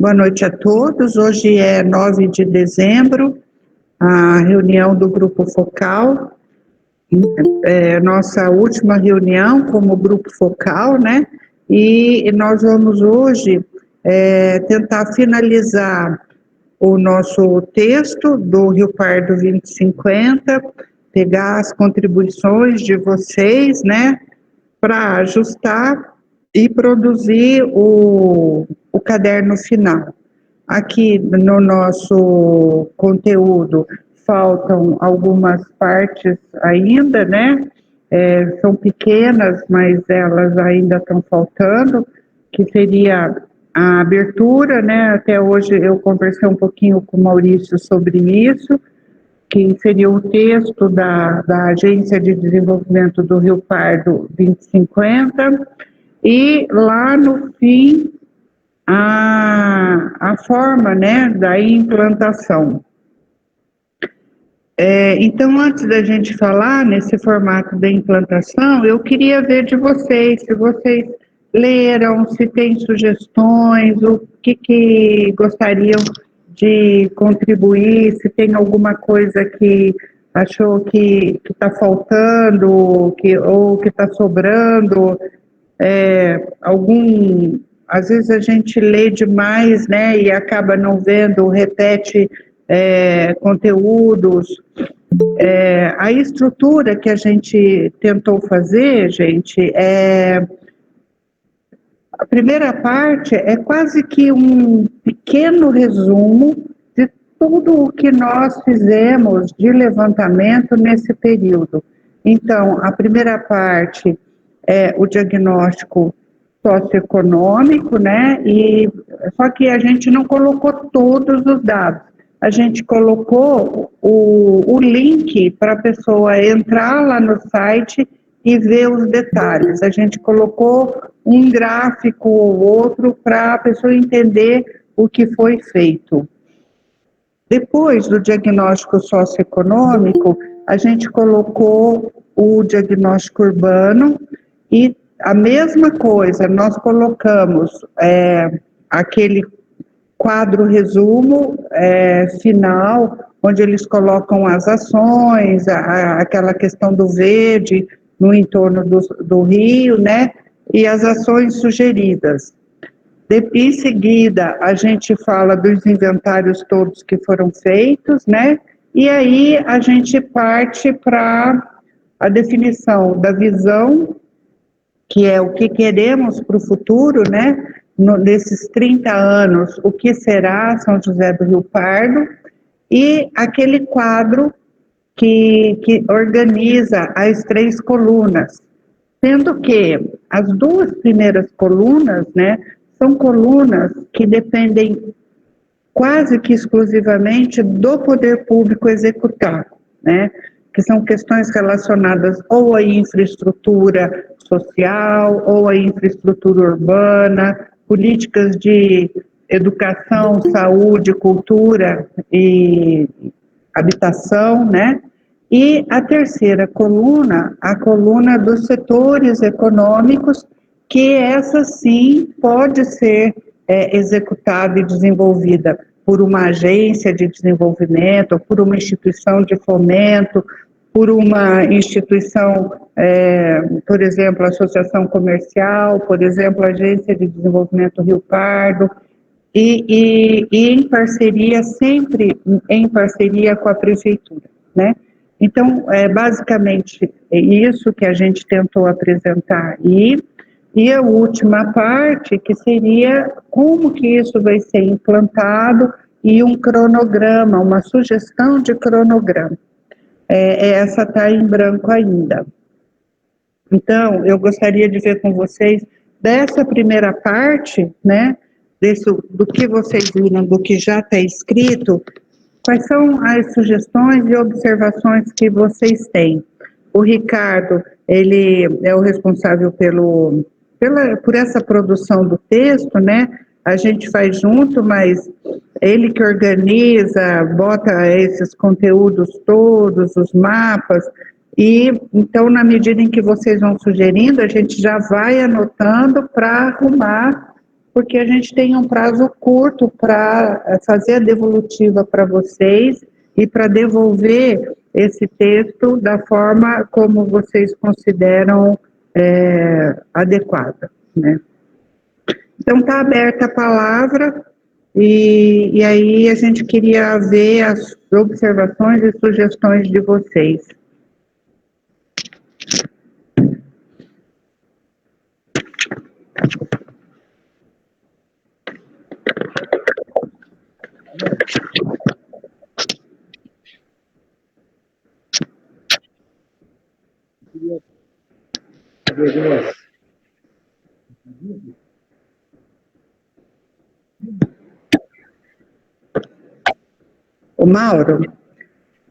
Boa noite a todos. Hoje é 9 de dezembro, a reunião do Grupo Focal, nossa última reunião como Grupo Focal, né? E nós vamos hoje tentar finalizar o nosso texto do Rio Pardo 2050, pegar as contribuições de vocês, né? Para ajustar e produzir o caderno final. Aqui no nosso conteúdo faltam algumas partes ainda, né? São pequenas, mas elas ainda estão faltando, que seria a abertura, né? Até hoje eu conversei um pouquinho com o Maurício sobre isso, que seria o texto da Agência de Desenvolvimento do Rio Pardo 2050, e lá no fim a forma, né, da implantação. Então, antes da gente falar nesse formato da implantação, eu queria ver de vocês, se vocês leram, se tem sugestões, o que gostariam de contribuir, se tem alguma coisa que achou que está faltando, ou que está sobrando, às vezes a gente lê demais, né, e acaba não vendo, repete conteúdos. A estrutura que a gente tentou fazer, gente, a primeira parte é quase que um pequeno resumo de tudo o que nós fizemos de levantamento nesse período. Então, a primeira parte é o diagnóstico socioeconômico, né? Só que a gente não colocou todos os dados. A gente colocou o link para a pessoa entrar lá no site e ver os detalhes. A gente colocou um gráfico ou outro para a pessoa entender o que foi feito. Depois do diagnóstico socioeconômico, a gente colocou o diagnóstico urbano e a mesma coisa, nós colocamos aquele quadro resumo final, onde eles colocam as ações, aquela questão do verde no entorno do rio, né? E as ações sugeridas. Em seguida, a gente fala dos inventários todos que foram feitos, né? E aí a gente parte para a definição da visão, que é o que queremos para o futuro, né? Nesses 30 anos, o que será São José do Rio Pardo, e aquele quadro que organiza as 3 colunas, sendo que as 2 primeiras colunas, né, são colunas que dependem quase que exclusivamente do poder público executar, né, que são questões relacionadas ou à infraestrutura social, ou à infraestrutura urbana, políticas de educação, saúde, cultura e habitação, né? E a terceira coluna, a coluna dos setores econômicos, que essa sim pode ser executada e desenvolvida por uma agência de desenvolvimento, por uma instituição de fomento, por uma instituição, por exemplo, a Associação Comercial, por exemplo, a Agência de Desenvolvimento Rio Pardo, e em parceria, sempre em parceria com a Prefeitura, né? Então, basicamente, é isso que a gente tentou apresentar aí. E a última parte, que seria como que isso vai ser implantado e um cronograma, uma sugestão de cronograma. Essa está em branco ainda. Então, eu gostaria de ver com vocês dessa primeira parte, né, do que vocês viram, do que já está escrito, quais são as sugestões e observações que vocês têm. O Ricardo, ele é o responsável por essa produção do texto, né? A gente faz junto, mas ele que organiza, bota esses conteúdos todos, os mapas, e então, na medida em que vocês vão sugerindo, a gente já vai anotando para arrumar porque a gente tem um prazo curto para fazer a devolutiva para vocês e para devolver esse texto da forma como vocês consideram adequada, né? Então, está aberta a palavra e aí a gente queria ver as observações e sugestões de vocês. Ô Mauro,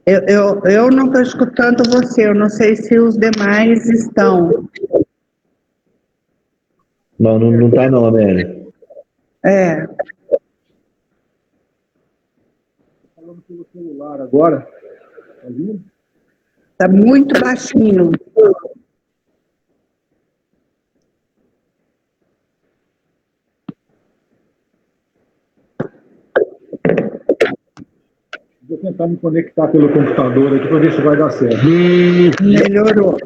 eu não estou escutando você, eu não sei se os demais estão. Não tá não, Amélia. Falando pelo celular agora, tá ouvindo? Está muito baixinho. Vou tentar me conectar pelo computador aqui para ver se vai dar certo. Melhorou.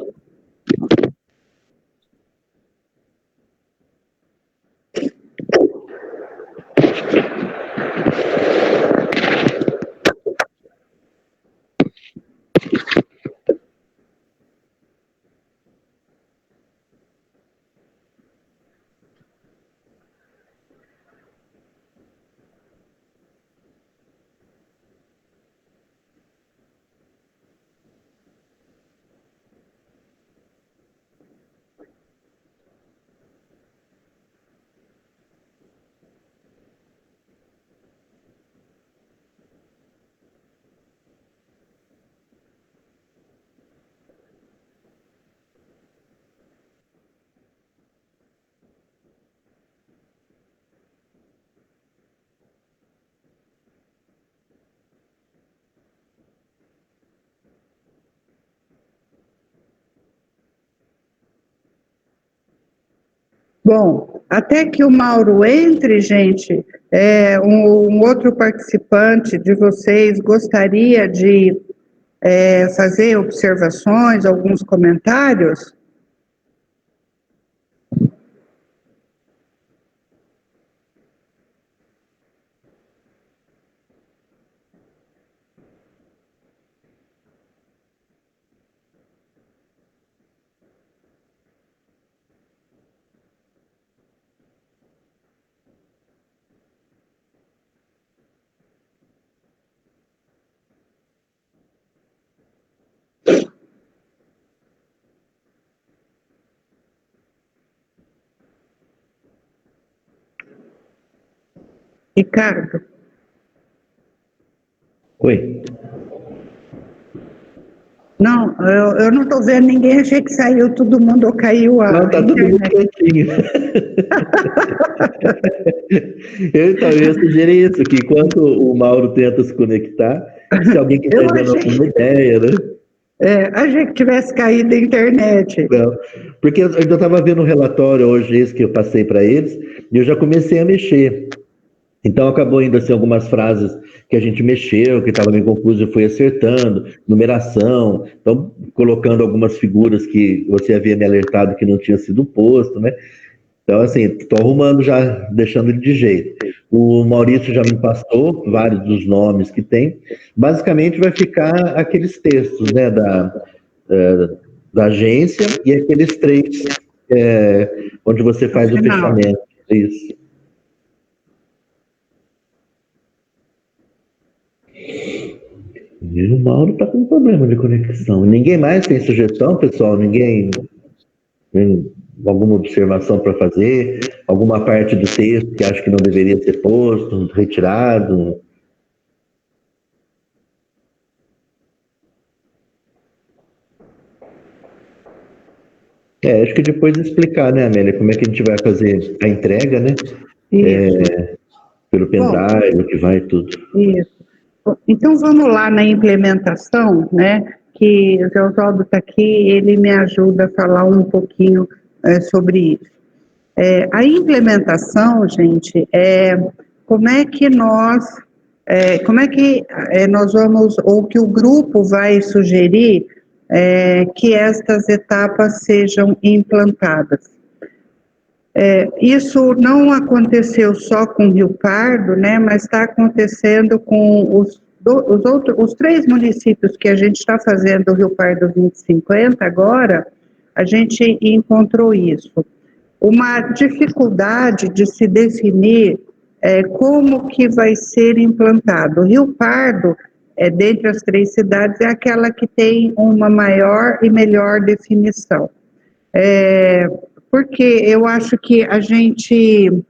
Bom, até que o Mauro entre, gente, um outro participante de vocês gostaria de fazer observações, alguns comentários? Ricardo? Oi. Não, eu não estou vendo ninguém, achei que saiu todo mundo ou caiu a Não, tá todo mundo quietinho. Eu sugeri isso, que enquanto o Mauro tenta se conectar, se alguém quiser dando alguma ideia, né? Achei que tivesse caído a internet. Não, porque eu ainda estava vendo um relatório hoje, esse que eu passei para eles, e eu já comecei a mexer. Então acabou indo assim algumas frases que a gente mexeu, que estava meio confuso, eu fui acertando, numeração, então colocando algumas figuras que você havia me alertado que não tinha sido posto, né? Então assim, estou arrumando já, deixando ele de jeito. O Maurício já me passou vários dos nomes que tem. Basicamente vai ficar aqueles textos, né, da agência e aqueles três onde você faz o fechamento. Isso. E o Mauro está com problema de conexão. Ninguém mais tem sugestão, pessoal? Ninguém tem alguma observação para fazer? Alguma parte do texto que acha que não deveria ser posto, retirado? Acho que depois de explicar, né, Amélia, como é que a gente vai fazer a entrega, né? Pelo pendrive, o que vai tudo. Isso. Então vamos lá na implementação, né? Que o Teosvaldo está aqui, ele me ajuda a falar um pouquinho sobre isso. A implementação, gente, como é que nós, nós vamos, ou que o grupo vai sugerir que estas etapas sejam implantadas. Isso não aconteceu só com Rio Pardo, né, mas está acontecendo com os 3 municípios que a gente está fazendo o Rio Pardo 2050 agora, a gente encontrou isso. Uma dificuldade de se definir como que vai ser implantado. O Rio Pardo, dentre as 3 cidades, é aquela que tem uma maior e melhor definição. Porque eu acho que a gente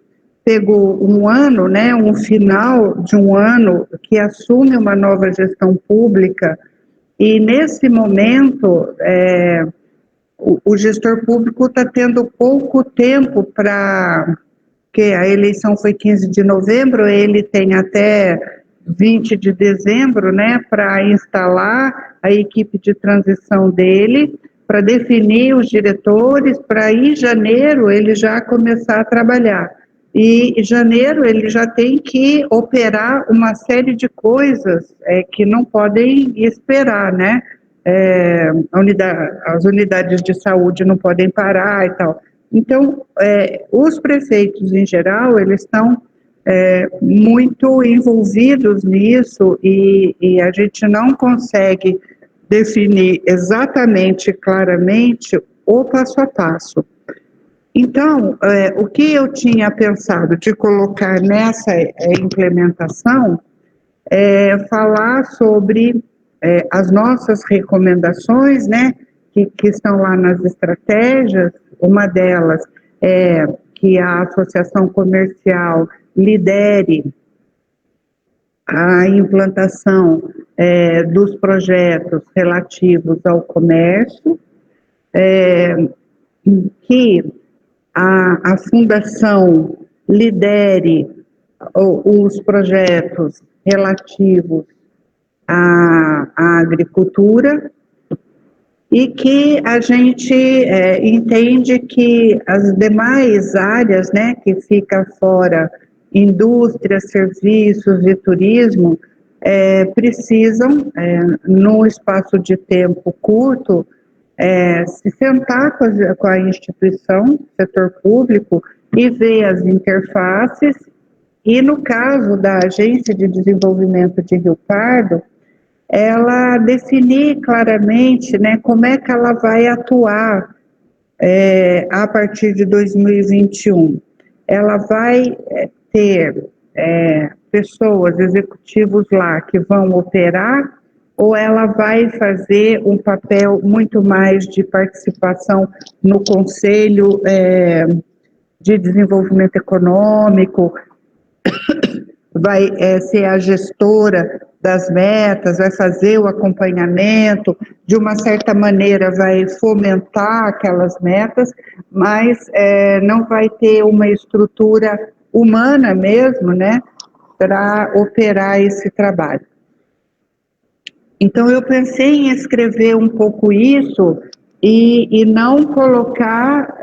pegou um ano, né, um final de um ano que assume uma nova gestão pública e nesse momento o gestor público está tendo pouco tempo para, que a eleição foi 15 de novembro, ele tem até 20 de dezembro, né, para instalar a equipe de transição dele, para definir os diretores, para em janeiro ele já começar a trabalhar. E em janeiro ele já tem que operar uma série de coisas que não podem esperar, né? As unidades de saúde não podem parar e tal. Então, os prefeitos em geral, eles estão muito envolvidos nisso e a gente não consegue definir exatamente, claramente, o passo a passo. Então, o que eu tinha pensado de colocar nessa implementação é falar sobre as nossas recomendações, né, que estão lá nas estratégias. Uma delas é que a associação comercial lidere a implantação dos projetos relativos ao comércio, que a fundação lidere os projetos relativos à agricultura e que a gente entende que as demais áreas, né, que fica fora, indústria, serviços e turismo, precisam, num espaço de tempo curto, se sentar com a instituição, setor público, e ver as interfaces, e no caso da Agência de Desenvolvimento de Rio Pardo, ela definir claramente, né, como é que ela vai atuar a partir de 2021. Ela vai ter pessoas, executivos lá que vão operar, ou ela vai fazer um papel muito mais de participação no Conselho de Desenvolvimento Econômico, vai ser a gestora das metas, vai fazer o acompanhamento, de uma certa maneira vai fomentar aquelas metas, mas não vai ter uma estrutura humana mesmo, né, para operar esse trabalho. Então, eu pensei em escrever um pouco isso e não colocar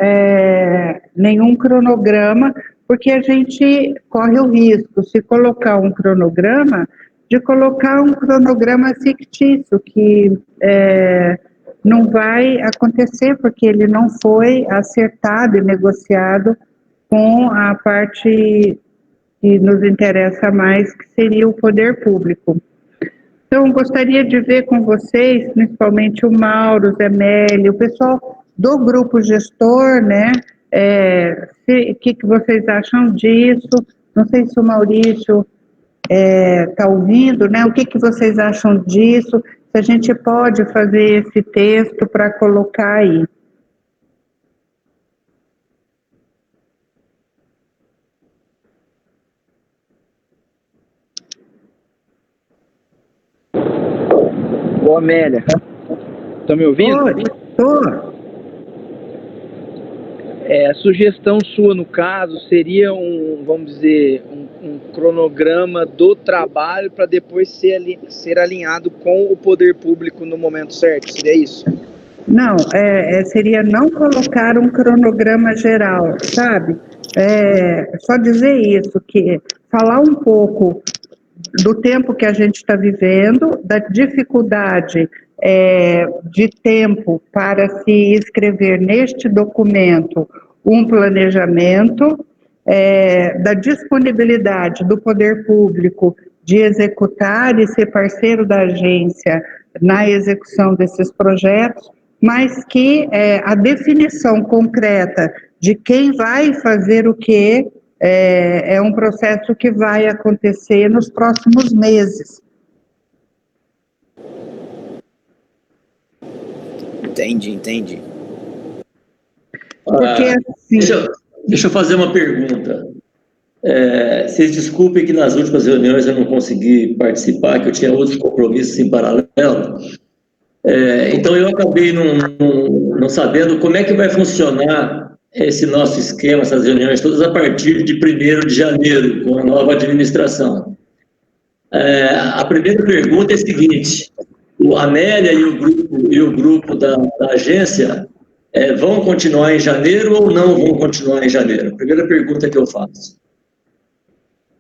nenhum cronograma, porque a gente corre o risco, se colocar um cronograma, de colocar um cronograma fictício, que não vai acontecer, porque ele não foi acertado e negociado com a parte que nos interessa mais, que seria o poder público. Então, gostaria de ver com vocês, principalmente o Mauro, o Zé Meli, o pessoal do grupo gestor, né? O que vocês acham disso? Não sei se o Maurício está ouvindo, né? O que vocês acham disso? Se a gente pode fazer esse texto para colocar aí. Ô, Amélia, tá me ouvindo? Oi, estou. A sugestão sua, no caso, seria vamos dizer, um cronograma do trabalho para depois ser alinhado com o poder público no momento certo, seria isso? Não, seria não colocar um cronograma geral, sabe? Só dizer isso, que falar um pouco do tempo que a gente está vivendo, da dificuldade de tempo para se escrever neste documento um planejamento, da disponibilidade do poder público de executar e ser parceiro da agência na execução desses projetos, mas que a definição concreta de quem vai fazer o quê é um processo que vai acontecer nos próximos meses. Entendi. Porque, assim, deixa eu fazer uma pergunta. Vocês desculpem que nas últimas reuniões eu não consegui participar, que eu tinha outros compromissos em paralelo. Então eu acabei não sabendo como é que vai funcionar esse nosso esquema, essas reuniões todas a partir de 1º de janeiro, com a nova administração. A primeira pergunta é a seguinte: a Amélia e o grupo da agência vão continuar em janeiro ou não vão continuar em janeiro? Primeira pergunta que eu faço.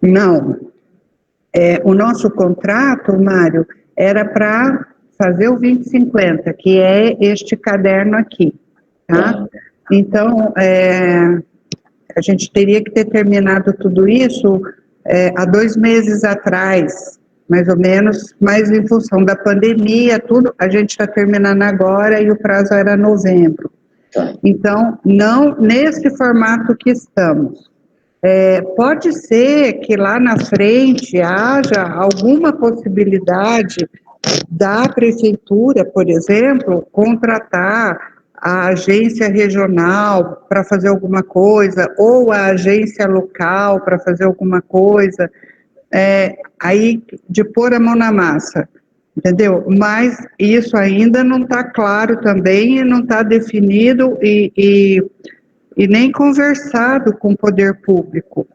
Não. O nosso contrato, Mário, era para fazer o 2050, que é este caderno aqui, tá? Então, a gente teria que ter terminado tudo isso há 2 meses atrás, mais ou menos, mas em função da pandemia, tudo, a gente está terminando agora e o prazo era novembro. Então, não nesse formato que estamos. Pode ser que lá na frente haja alguma possibilidade da prefeitura, por exemplo, contratar a agência regional para fazer alguma coisa, ou a agência local para fazer alguma coisa, aí de pôr a mão na massa, entendeu? Mas isso ainda não está claro também, e não está definido e nem conversado com o poder público,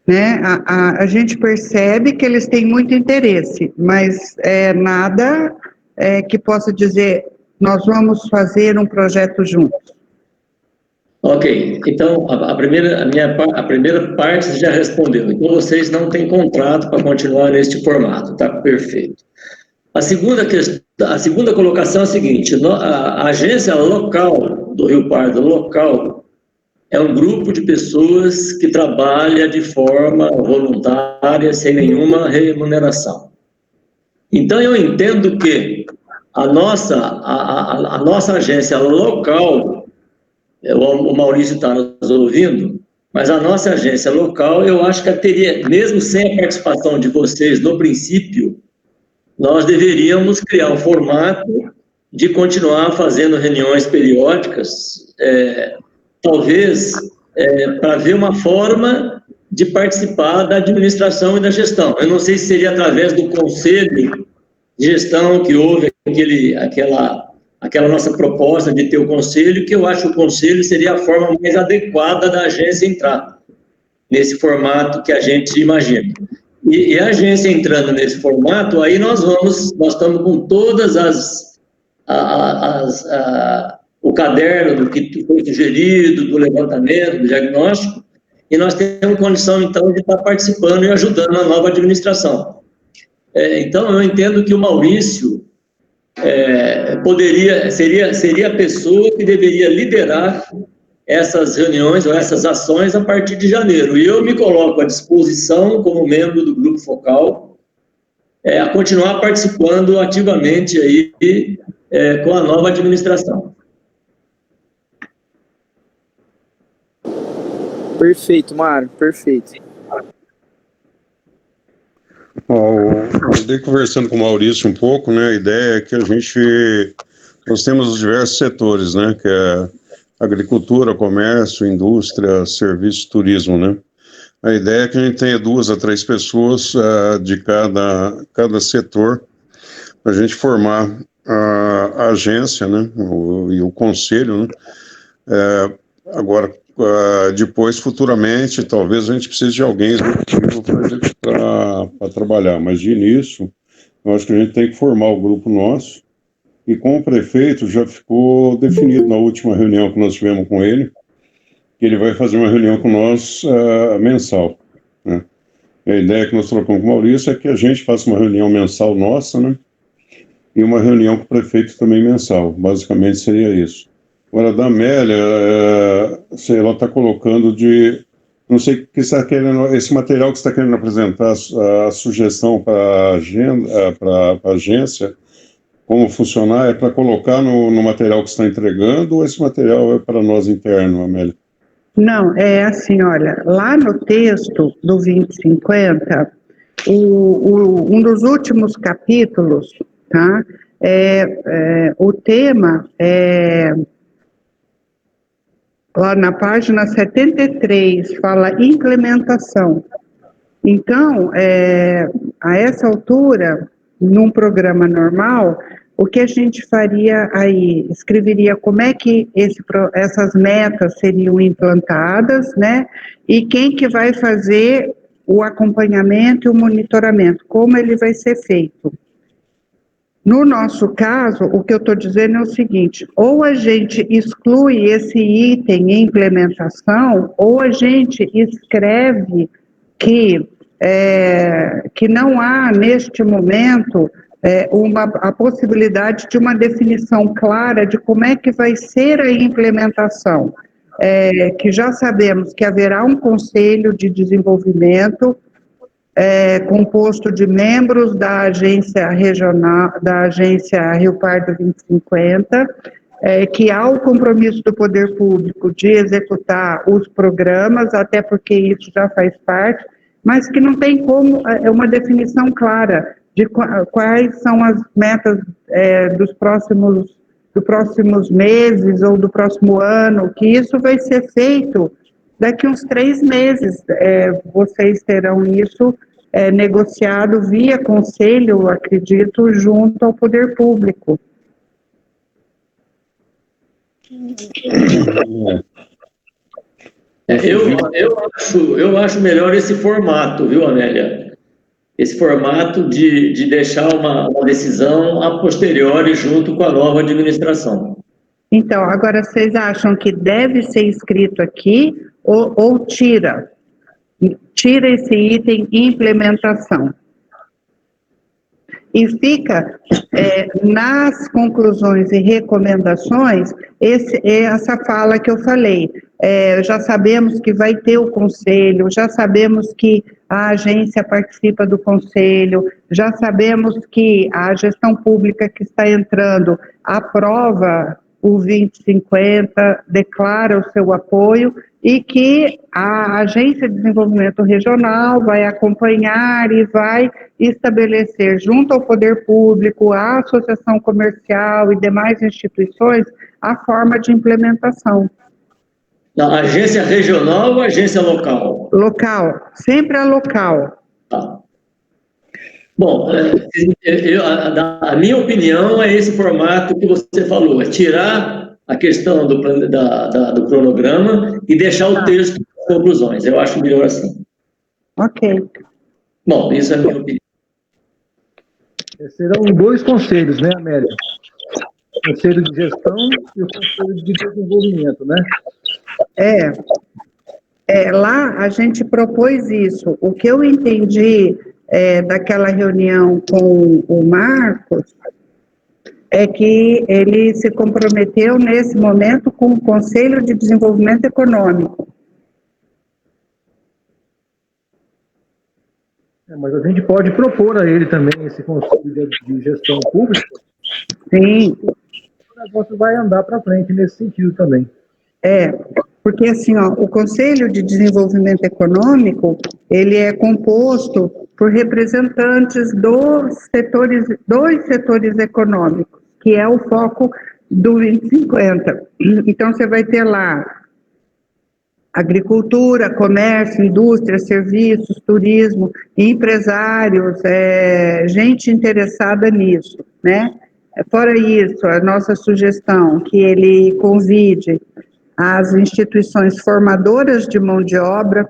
né? A gente percebe que eles têm muito interesse, mas nada que possa dizer, nós vamos fazer um projeto juntos. Ok, então a primeira parte você já respondeu. Então vocês não têm contrato para continuar neste formato, tá perfeito. A segunda colocação é a seguinte: a agência local do Rio Pardo, local, é um grupo de pessoas que trabalha de forma voluntária, sem nenhuma remuneração. Então eu entendo que a nossa agência local, o Maurício está nos ouvindo, mas a nossa agência local, eu acho que teria, mesmo sem a participação de vocês no princípio, nós deveríamos criar um formato de continuar fazendo reuniões periódicas, talvez para ver uma forma de participar da administração e da gestão. Eu não sei se seria através do conselho de gestão que houve aquela nossa proposta de ter o conselho, que eu acho que o conselho seria a forma mais adequada da agência entrar nesse formato que a gente imagina. E a agência entrando nesse formato, aí nós estamos com todas o caderno do que foi sugerido, do levantamento, do diagnóstico, e nós temos condição, então, de estar participando e ajudando a nova administração. Então, eu entendo que o Maurício seria a pessoa que deveria liderar essas reuniões ou essas ações a partir de janeiro. E eu me coloco à disposição, como membro do Grupo Focal, a continuar participando ativamente aí, com a nova administração. Perfeito, Mário, perfeito. Eu andei conversando com o Maurício um pouco, né? A ideia é que nós temos os diversos setores, né? Que é agricultura, comércio, indústria, serviço, turismo, né? A ideia é que a gente tenha 2 a 3 pessoas de cada setor, para a gente formar a agência, né? E o conselho, né? Agora, depois, futuramente, talvez a gente precise de alguém executivo para trabalhar, mas de início, eu acho que a gente tem que formar o grupo nosso e com o prefeito já ficou definido na última reunião que nós tivemos com ele, que ele vai fazer uma reunião com nós mensal, né? A ideia que nós trocamos com o Maurício é que a gente faça uma reunião mensal nossa, né? E uma reunião com o prefeito também mensal. Basicamente seria isso. Agora, da Amélia, ela está colocando de... Não sei o que está querendo... Esse material que você está querendo apresentar, a sugestão para a agência, como funcionar, é para colocar no material que você está entregando, ou esse material é para nós interno, Amélia? Não, é assim, olha, lá no texto do 2050, um dos últimos capítulos, tá? O tema é, lá na página 73, fala implementação. Então, a essa altura, num programa normal, o que a gente faria aí? Escreveria como é que essas metas seriam implantadas, né? E quem que vai fazer o acompanhamento e o monitoramento, como ele vai ser feito. No nosso caso, o que eu estou dizendo é o seguinte, ou a gente exclui esse item em implementação, ou a gente escreve que não há, neste momento, a possibilidade de uma definição clara de como é que vai ser a implementação, que já sabemos que haverá um conselho de desenvolvimento composto de membros da agência regional, da agência Rio Pardo 2050, que há o compromisso do poder público de executar os programas, até porque isso já faz parte, mas que não tem como uma definição clara de quais são as metas dos próximos meses ou do próximo ano, que isso vai ser feito daqui uns 3 meses. Vocês terão isso negociado via conselho, acredito, junto ao poder público. Eu acho melhor esse formato, viu, Amélia? Esse formato de deixar uma decisão a posteriori junto com a nova administração. Então, agora vocês acham que deve ser escrito aqui ou tira esse item implementação? E fica nas conclusões e recomendações essa fala que eu falei. Já sabemos que vai ter o conselho, já sabemos que a agência participa do conselho, já sabemos que a gestão pública que está entrando aprova o 2050, declara o seu apoio e que a Agência de Desenvolvimento Regional vai acompanhar e vai estabelecer junto ao poder público, à associação comercial e demais instituições a forma de implementação. Na agência regional ou agência local? Local, sempre a local. Tá. Bom, a minha opinião é esse formato que você falou, é tirar a questão do cronograma e deixar o texto com conclusões. Eu acho melhor assim. Ok. Bom, isso é a minha opinião. Serão 2 conselhos, né, Amélia? O Conselho de Gestão e o Conselho de Desenvolvimento, né? Lá a gente propôs isso. O que eu entendi daquela reunião com o Marcos é que ele se comprometeu nesse momento com o Conselho de Desenvolvimento Econômico. Mas a gente pode propor a ele também esse Conselho de Gestão Pública. Sim. O negócio vai andar para frente nesse sentido também. Porque assim, o Conselho de Desenvolvimento Econômico, ele é composto por representantes dos setores econômicos, que é o foco do 2050. Então, você vai ter lá agricultura, comércio, indústria, serviços, turismo, empresários, gente interessada nisso, né? Fora isso, a nossa sugestão que ele convide as instituições formadoras de mão de obra,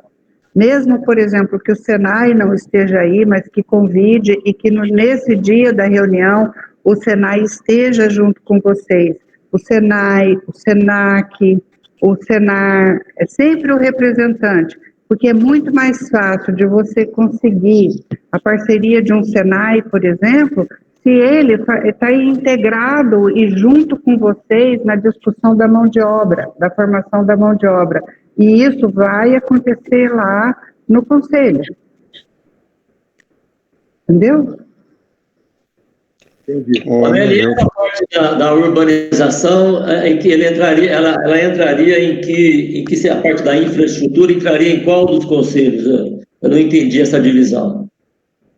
mesmo, por exemplo, que o Senai não esteja aí, mas que convide e que nesse dia da reunião o Senai esteja junto com vocês. O Senai, o Senac, o Senar, é sempre o representante, porque é muito mais fácil de você conseguir a parceria de um Senai, por exemplo, se ele está integrado e junto com vocês na discussão da mão de obra, da formação da mão de obra. E isso vai acontecer lá no Conselho. Entendeu? Entendi. Amélia, a parte da urbanização, em que ela entraria em que se a parte da infraestrutura entraria em qual dos conselhos? Eu não entendi essa divisão.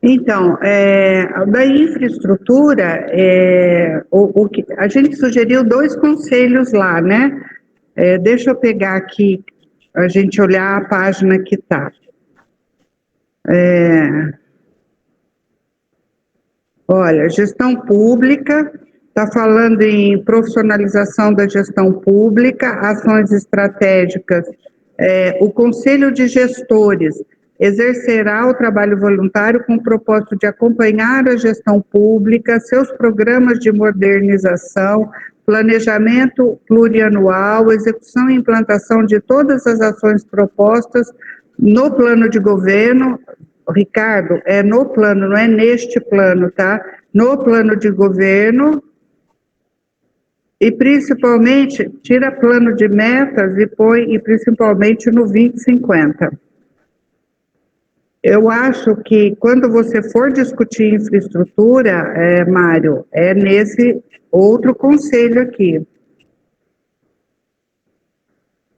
Então, da infraestrutura, a gente sugeriu 2 conselhos lá, né? Deixa eu pegar aqui, a gente olhar a página que está. Olha, gestão pública, está falando em profissionalização da gestão pública, ações estratégicas. O Conselho de Gestores exercerá o trabalho voluntário com o propósito de acompanhar a gestão pública, seus programas de modernização, planejamento plurianual, execução e implantação de todas as ações propostas no plano de governo. Ricardo, é no plano, não é neste plano, tá? No plano de governo e principalmente, tira plano de metas e põe, e principalmente no 2050. Eu acho que quando você for discutir infraestrutura, Mário, é nesse outro conselho aqui.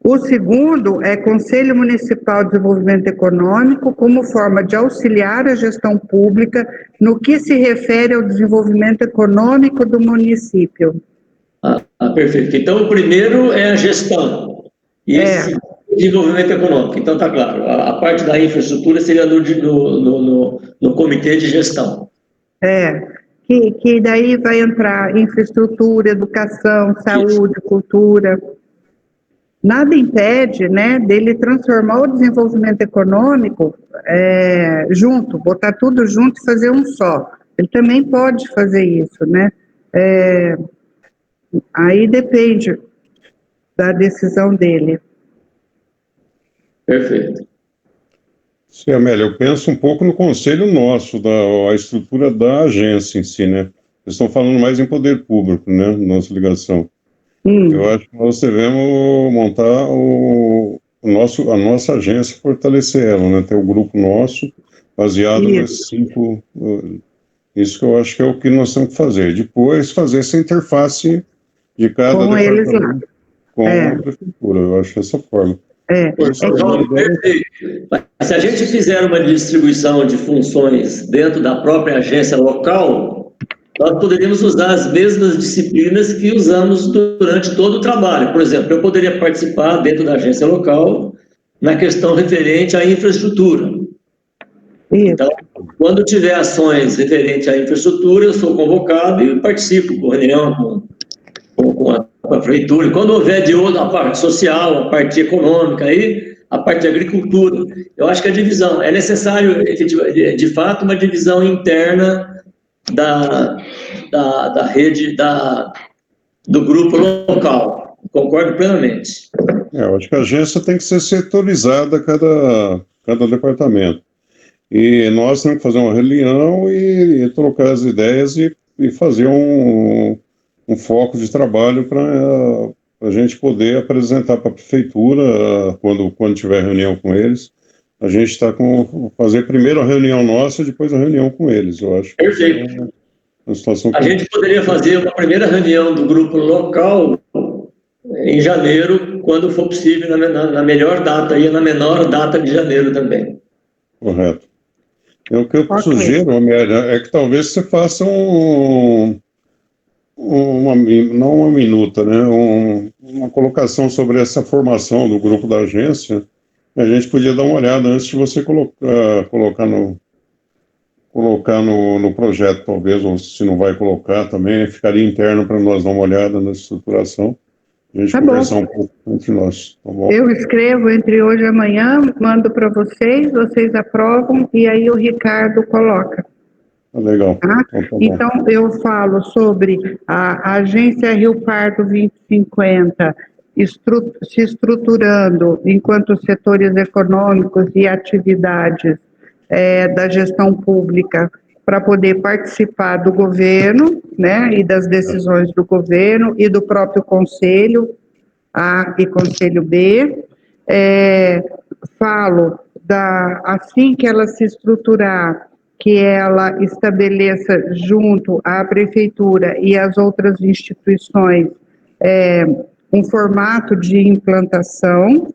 O segundo é Conselho Municipal de Desenvolvimento Econômico, como forma de auxiliar a gestão pública no que se refere ao desenvolvimento econômico do município. Perfeito. Então, o primeiro é a gestão. E esse desenvolvimento econômico. Então, está claro. A parte da infraestrutura seria no comitê de gestão. Que daí vai entrar infraestrutura, educação, saúde, cultura. Nada impede, né, dele transformar o desenvolvimento econômico junto, botar tudo junto e fazer um só. Ele também pode fazer isso, né? Aí depende da decisão dele. Perfeito. Sim, Amélia, eu penso um pouco no conselho nosso, a estrutura da agência em si, né? Vocês estão falando mais em poder público, né? Nossa ligação. Eu acho que nós devemos montar a nossa agência, fortalecer ela, né? Ter o grupo nosso, baseado nesses 5... Isso que eu acho que é o que nós temos que fazer. Depois, fazer essa interface de cada departamento com a prefeitura. Eu acho dessa forma. Se a gente fizer uma distribuição de funções dentro da própria agência local, nós poderíamos usar as mesmas disciplinas que usamos durante todo o trabalho. Por exemplo, eu poderia participar dentro da agência local na questão referente à infraestrutura. Então, quando tiver ações referentes à infraestrutura, eu sou convocado e participo com reunião com a prefeitura. Quando houver de outra, a parte social, a parte econômica, aí, a parte de agricultura, eu acho que a divisão, é necessário, de fato, uma divisão interna da rede, do grupo local. Concordo plenamente. Eu acho que a agência tem que ser setorizada cada departamento. E nós temos que fazer uma reunião e trocar as ideias e fazer um foco de trabalho para a gente poder apresentar para a prefeitura quando tiver reunião com eles. A gente está fazer primeiro a reunião nossa e depois a reunião com eles, eu acho. Perfeito. Uma situação a gente poderia fazer uma primeira reunião do grupo local em janeiro, quando for possível, na melhor data e na menor data de janeiro também. Correto. O que eu sugiro, Amélia, é que talvez você faça não uma minuta, né? Uma colocação sobre essa formação do grupo da agência. A gente podia dar uma olhada antes de você colocar no projeto, talvez, ou se não vai colocar também, ficaria interno para nós dar uma olhada na estruturação. A gente conversar um pouco entre nós, tá bom? Eu escrevo entre hoje e amanhã, mando para vocês aprovam, e aí o Ricardo coloca. Legal. Tá? Então, tá bom. Então, eu falo sobre a Agência Rio Pardo 2050 se estruturando enquanto setores econômicos e atividades da gestão pública para poder participar do governo, né, e das decisões do governo e do próprio Conselho A e Conselho B. Falo assim que ela se estruturar, que ela estabeleça junto à prefeitura e às outras instituições um formato de implantação,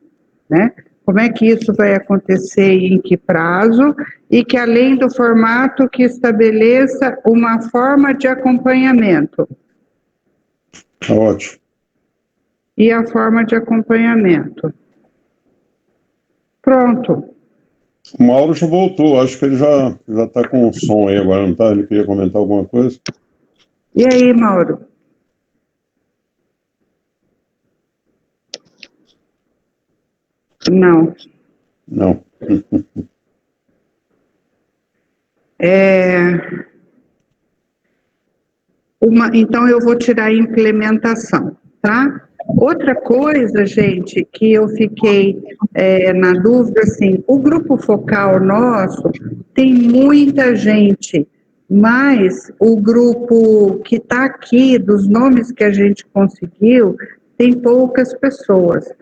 né? Como é que isso vai acontecer e em que prazo, e que além do formato que estabeleça uma forma de acompanhamento. Ótimo. E a forma de acompanhamento. Pronto. O Mauro já voltou, acho que ele já está com o som aí agora, não está? Ele queria comentar alguma coisa? E aí, Mauro? Não. Não. Então, eu vou tirar a implementação, tá? Outra coisa, gente, que eu fiquei na dúvida, assim, o grupo focal nosso tem muita gente, mas o grupo que está aqui, dos nomes que a gente conseguiu, tem poucas pessoas.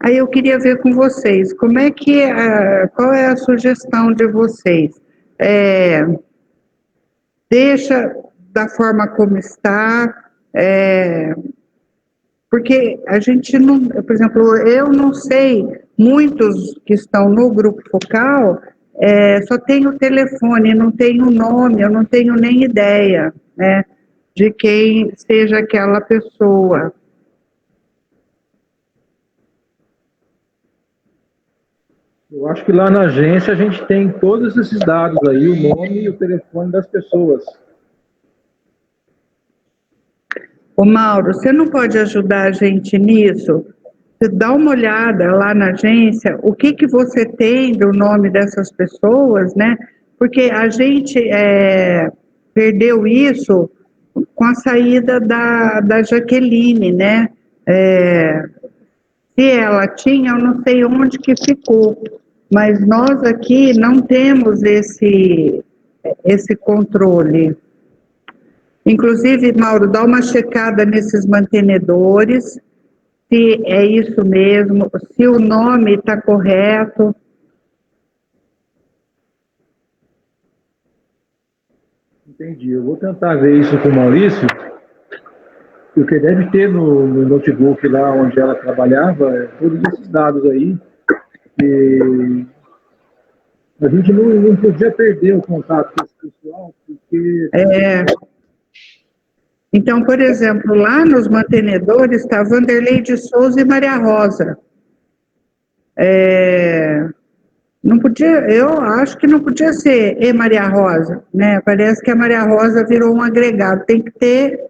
Aí eu queria ver com vocês, como é que, qual é a sugestão de vocês? Deixa da forma como está, porque a gente não, por exemplo, eu não sei, muitos que estão no grupo focal, só tem o telefone, não tem o nome, eu não tenho nem ideia, né, de quem seja aquela pessoa. Eu acho que lá na agência a gente tem todos esses dados aí, o nome e o telefone das pessoas. Ô Mauro, você não pode ajudar a gente nisso? Você dá uma olhada lá na agência, o que você tem do nome dessas pessoas, né? Porque a gente perdeu isso com a saída da Jaqueline, né? Se ela tinha, eu não sei onde que ficou, mas nós aqui não temos esse controle. Inclusive, Mauro, dá uma checada nesses mantenedores, se é isso mesmo, se o nome está correto. Entendi. Eu vou tentar ver isso com o Maurício, porque deve ter no notebook lá onde ela trabalhava todos esses dados aí. E a gente não podia perder o contato com esse pessoal, porque... Então, por exemplo, lá nos mantenedores está Vanderlei de Souza e Maria Rosa. Não podia, eu acho que não podia ser e Maria Rosa, né? Parece que a Maria Rosa virou um agregado. Tem que ter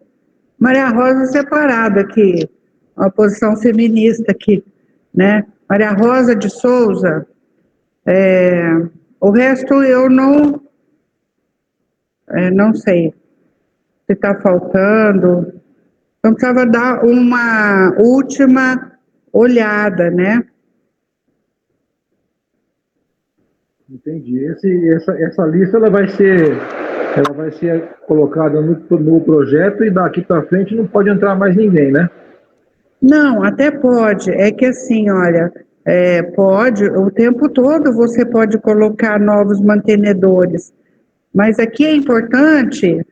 Maria Rosa separada aqui, uma posição feminista aqui, né? Maria Rosa de Souza. O resto eu não sei se está faltando. Então, precisava dar uma última olhada, né? Entendi. Essa lista ela vai ser colocada no projeto e daqui para frente não pode entrar mais ninguém, né? Não, até pode. É que assim, olha, pode, o tempo todo você pode colocar novos mantenedores. Mas aqui é importante,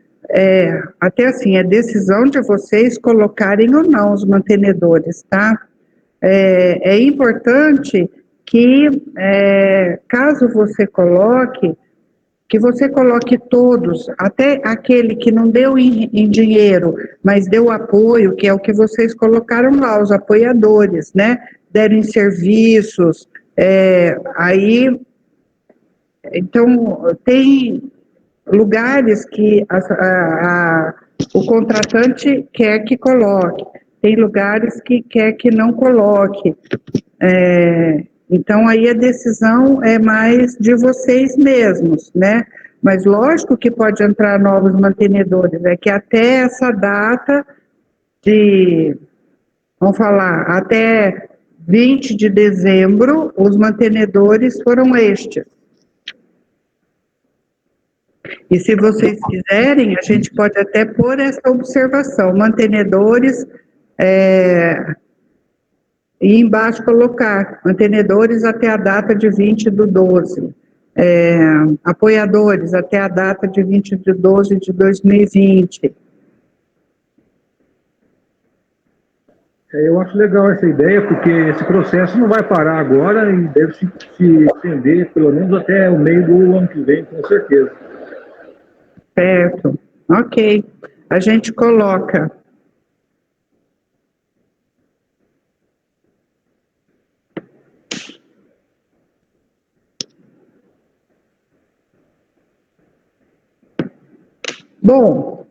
até assim, é decisão de vocês colocarem ou não os mantenedores, tá? É importante que, caso você coloque, que você coloque todos, até aquele que não deu em dinheiro, mas deu apoio, que é o que vocês colocaram lá, os apoiadores, né? Deram em serviços, aí, então, tem lugares que o contratante quer que coloque, tem lugares que quer que não coloque. Então, aí a decisão é mais de vocês mesmos, né? Mas lógico que pode entrar novos mantenedores, é que até essa data de, vamos falar, até 20 de dezembro, os mantenedores foram estes. E se vocês quiserem, a gente pode até pôr essa observação, mantenedores, e embaixo colocar, mantenedores até a data de 20/12, apoiadores até a data de 20/12 de 2020. Eu acho legal essa ideia, porque esse processo não vai parar agora e deve se estender pelo menos até o meio do ano que vem, com certeza. Certo, ok. A gente coloca. Bom,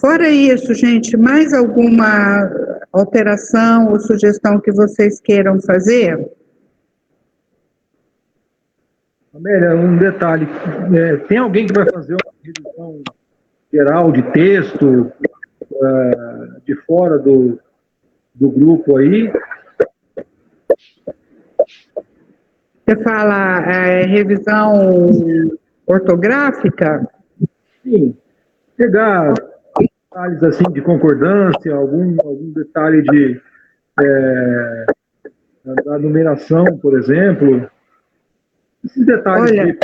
fora isso, gente, mais alguma alteração ou sugestão que vocês queiram fazer? Amélia, um detalhe, tem alguém que vai fazer uma revisão geral de texto de fora do grupo aí? Você fala revisão ortográfica? Sim, pegar detalhes assim de concordância, algum detalhe da numeração, por exemplo. Esses detalhes Olha,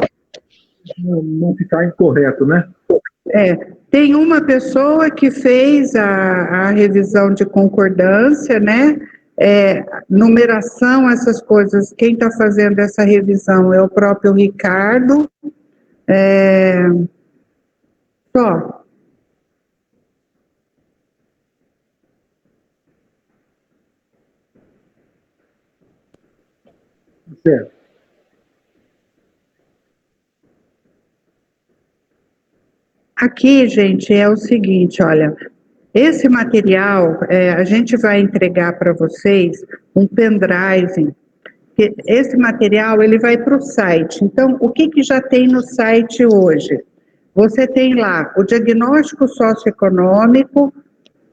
não ficar incorreto, né? Tem uma pessoa que fez a revisão de concordância, né? Numeração, essas coisas, quem está fazendo essa revisão é o próprio Ricardo. Só. Certo. Aqui, gente, é o seguinte, olha, esse material, a gente vai entregar para vocês um pendrive, que esse material, ele vai para o site. Então, o que já tem no site hoje? Você tem lá o diagnóstico socioeconômico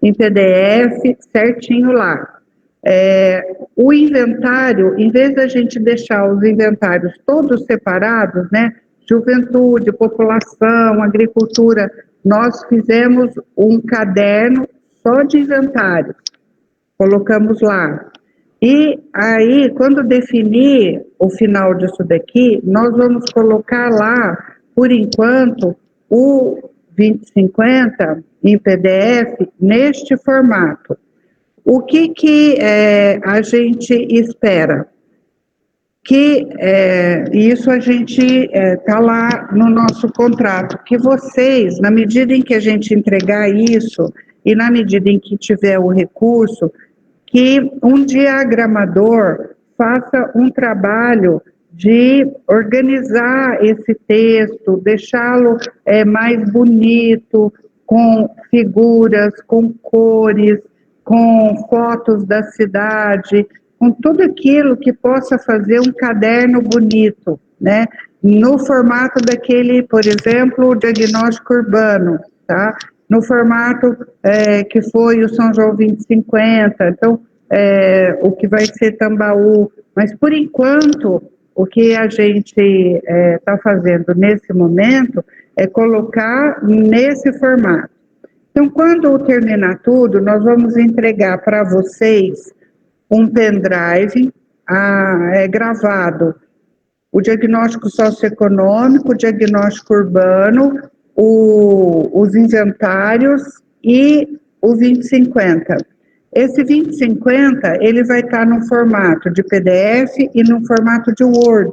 em PDF, certinho lá. O inventário, em vez da gente deixar os inventários todos separados, né? Juventude, população, agricultura, nós fizemos um caderno só de inventário, colocamos lá. E aí, quando definir o final disso daqui, nós vamos colocar lá, por enquanto, o 2050 em PDF neste formato. O que a gente espera? Que isso a gente está lá no nosso contrato, que vocês, na medida em que a gente entregar isso e na medida em que tiver o recurso, que um diagramador faça um trabalho de organizar esse texto, deixá-lo mais bonito, com figuras, com cores, com fotos da cidade, com tudo aquilo que possa fazer um caderno bonito, né? No formato daquele, por exemplo, o diagnóstico urbano, tá? No formato que foi o São João 2050, então, o que vai ser Tambaú, mas por enquanto, o que a gente está fazendo nesse momento é colocar nesse formato. Então, quando terminar tudo, nós vamos entregar para vocês um pendrive gravado, o diagnóstico socioeconômico, o diagnóstico urbano, os inventários e o 2050. Esse 2050, ele vai estar no formato de PDF e no formato de Word,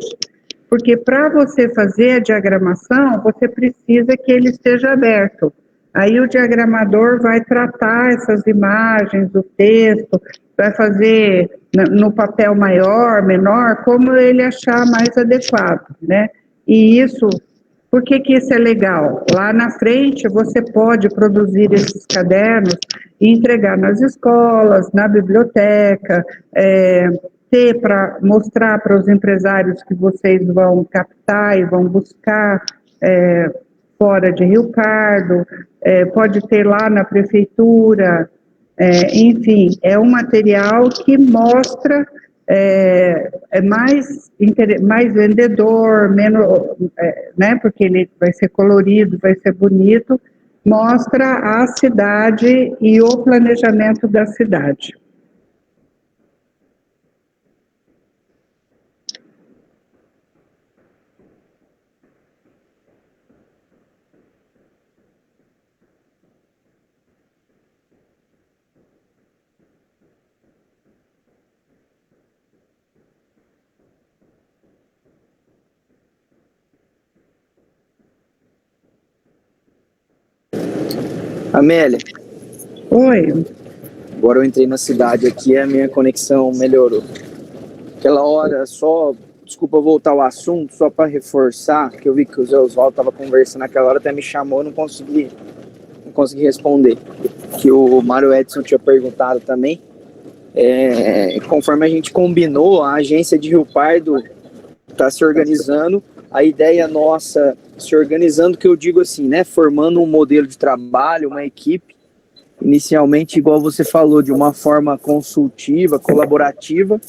porque para você fazer a diagramação, você precisa que ele esteja aberto. Aí o diagramador vai tratar essas imagens, o texto, vai fazer no papel maior, menor, como ele achar mais adequado, né? E isso, por que isso é legal? Lá na frente você pode produzir esses cadernos e entregar nas escolas, na biblioteca, ter para mostrar para os empresários que vocês vão captar e vão buscar, fora de Rio Pardo, pode ter lá na prefeitura, enfim, é um material que mostra mais vendedor, menos, né, porque ele vai ser colorido, vai ser bonito, mostra a cidade e o planejamento da cidade. Amélia, Oi. agora eu entrei na cidade aqui e a minha conexão melhorou. Aquela hora, desculpa voltar ao assunto, só para reforçar, que eu vi que o Zé Oswaldo estava conversando naquela hora, até me chamou, não consegui responder. Que o Mário Edson tinha perguntado também. Conforme a gente combinou, a agência de Rio Pardo está se organizando, a ideia nossa, se organizando, que eu digo assim, né, formando um modelo de trabalho, uma equipe, inicialmente, igual você falou, de uma forma consultiva, colaborativa,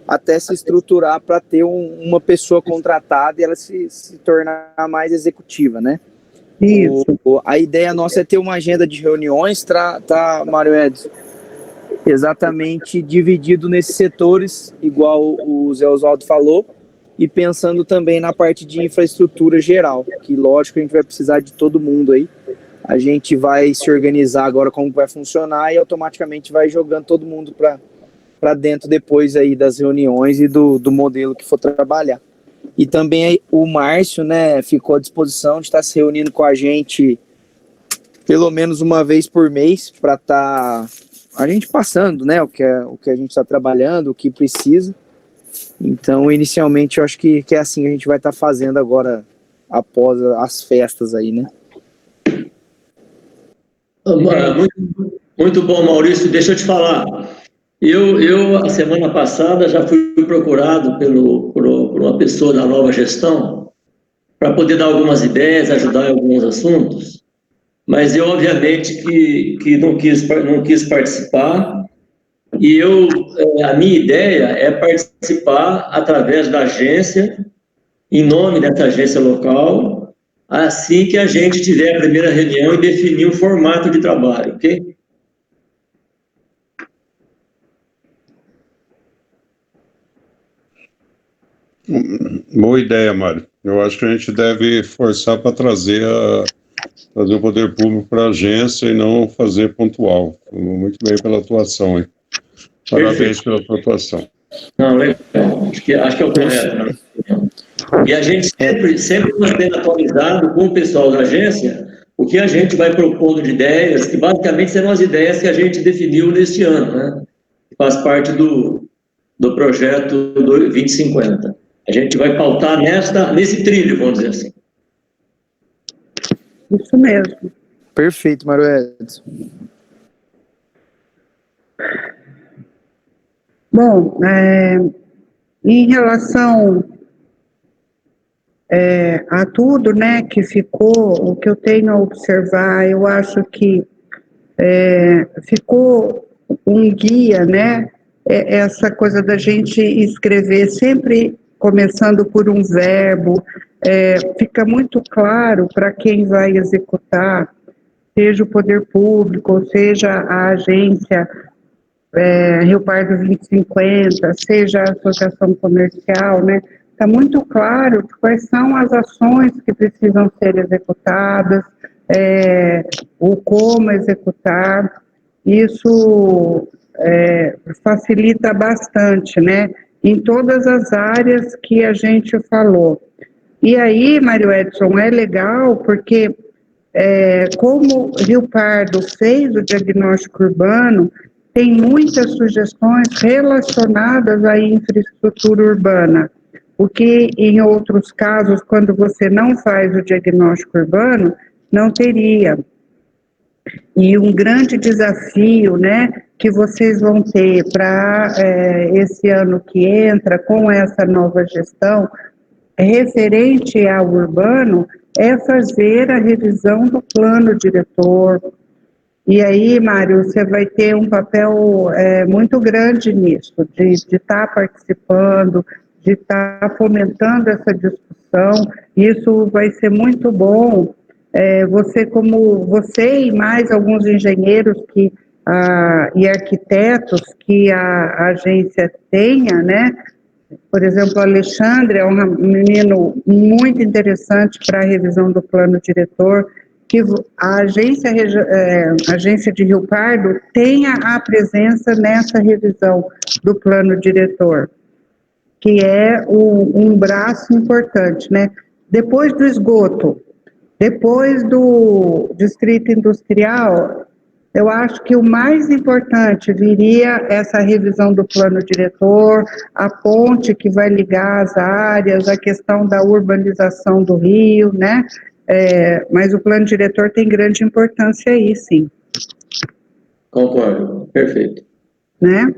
até se estruturar para ter uma pessoa contratada e ela se tornar mais executiva, né? Isso. A ideia nossa é ter uma agenda de reuniões, tá, Mário Edson? Exatamente dividido nesses setores, igual o Zé Oswaldo falou, e pensando também na parte de infraestrutura geral, que lógico a gente vai precisar de todo mundo aí. A gente vai se organizar agora como vai funcionar e automaticamente vai jogando todo mundo para dentro depois aí das reuniões e do modelo que for trabalhar. E também o Márcio, né, ficou à disposição de estar se reunindo com a gente pelo menos uma vez por mês para estar a gente passando, né, o que a gente está trabalhando, o que precisa. Então, inicialmente, eu acho que é assim que a gente vai estar fazendo agora, após as festas aí, né? Muito bom, Maurício. Deixa eu te falar. Eu a semana passada, já fui procurado por uma pessoa da nova gestão para poder dar algumas ideias, ajudar em alguns assuntos, mas eu, obviamente, que não quis participar, e a minha ideia é participar através da agência, em nome dessa agência local, assim que a gente tiver a primeira reunião e definir o formato de trabalho, ok? Boa ideia, Mário. Eu acho que a gente deve forçar para trazer o poder público para a agência e não fazer pontual. Muito bem pela atuação, hein? Parabéns pela tua atuação. Não, legal. Acho que é o correto, né? E a gente sempre mantendo atualizado com o pessoal da agência o que a gente vai propondo de ideias, que basicamente serão as ideias que a gente definiu neste ano, né? Que faz parte do projeto do 2050. A gente vai pautar nesse trilho, vamos dizer assim. Isso mesmo. Perfeito, Mário Edson. Bom, em relação a tudo, né, que ficou, o que eu tenho a observar, eu acho que ficou um guia, né, essa coisa da gente escrever sempre começando por um verbo, fica muito claro para quem vai executar, seja o poder público, ou seja a agência Rio Pardo 2050, seja a associação comercial, né? Está muito claro quais são as ações que precisam ser executadas, o como executar. Isso facilita bastante, né? Em todas as áreas que a gente falou. E aí, Mário Edson, é legal porque como Rio Pardo fez o diagnóstico urbano, tem muitas sugestões relacionadas à infraestrutura urbana, o que em outros casos, quando você não faz o diagnóstico urbano, não teria. E um grande desafio, né, que vocês vão ter para esse ano que entra, com essa nova gestão, referente ao urbano, é fazer a revisão do plano diretor. E aí, Mário, você vai ter um papel muito grande nisso, de estar participando, de estar fomentando essa discussão. Isso vai ser muito bom. Você e mais alguns engenheiros e arquitetos que a agência tenha, né? Por exemplo, o Alexandre é um menino muito interessante para a revisão do plano diretor, que a agência de Rio Pardo tenha a presença nessa revisão do plano diretor, que é um braço importante, né? Depois do esgoto, depois do distrito industrial, eu acho que o mais importante viria essa revisão do plano diretor, a ponte que vai ligar as áreas, a questão da urbanização do Rio, né? Mas o plano diretor tem grande importância aí, sim. Concordo, perfeito. Né?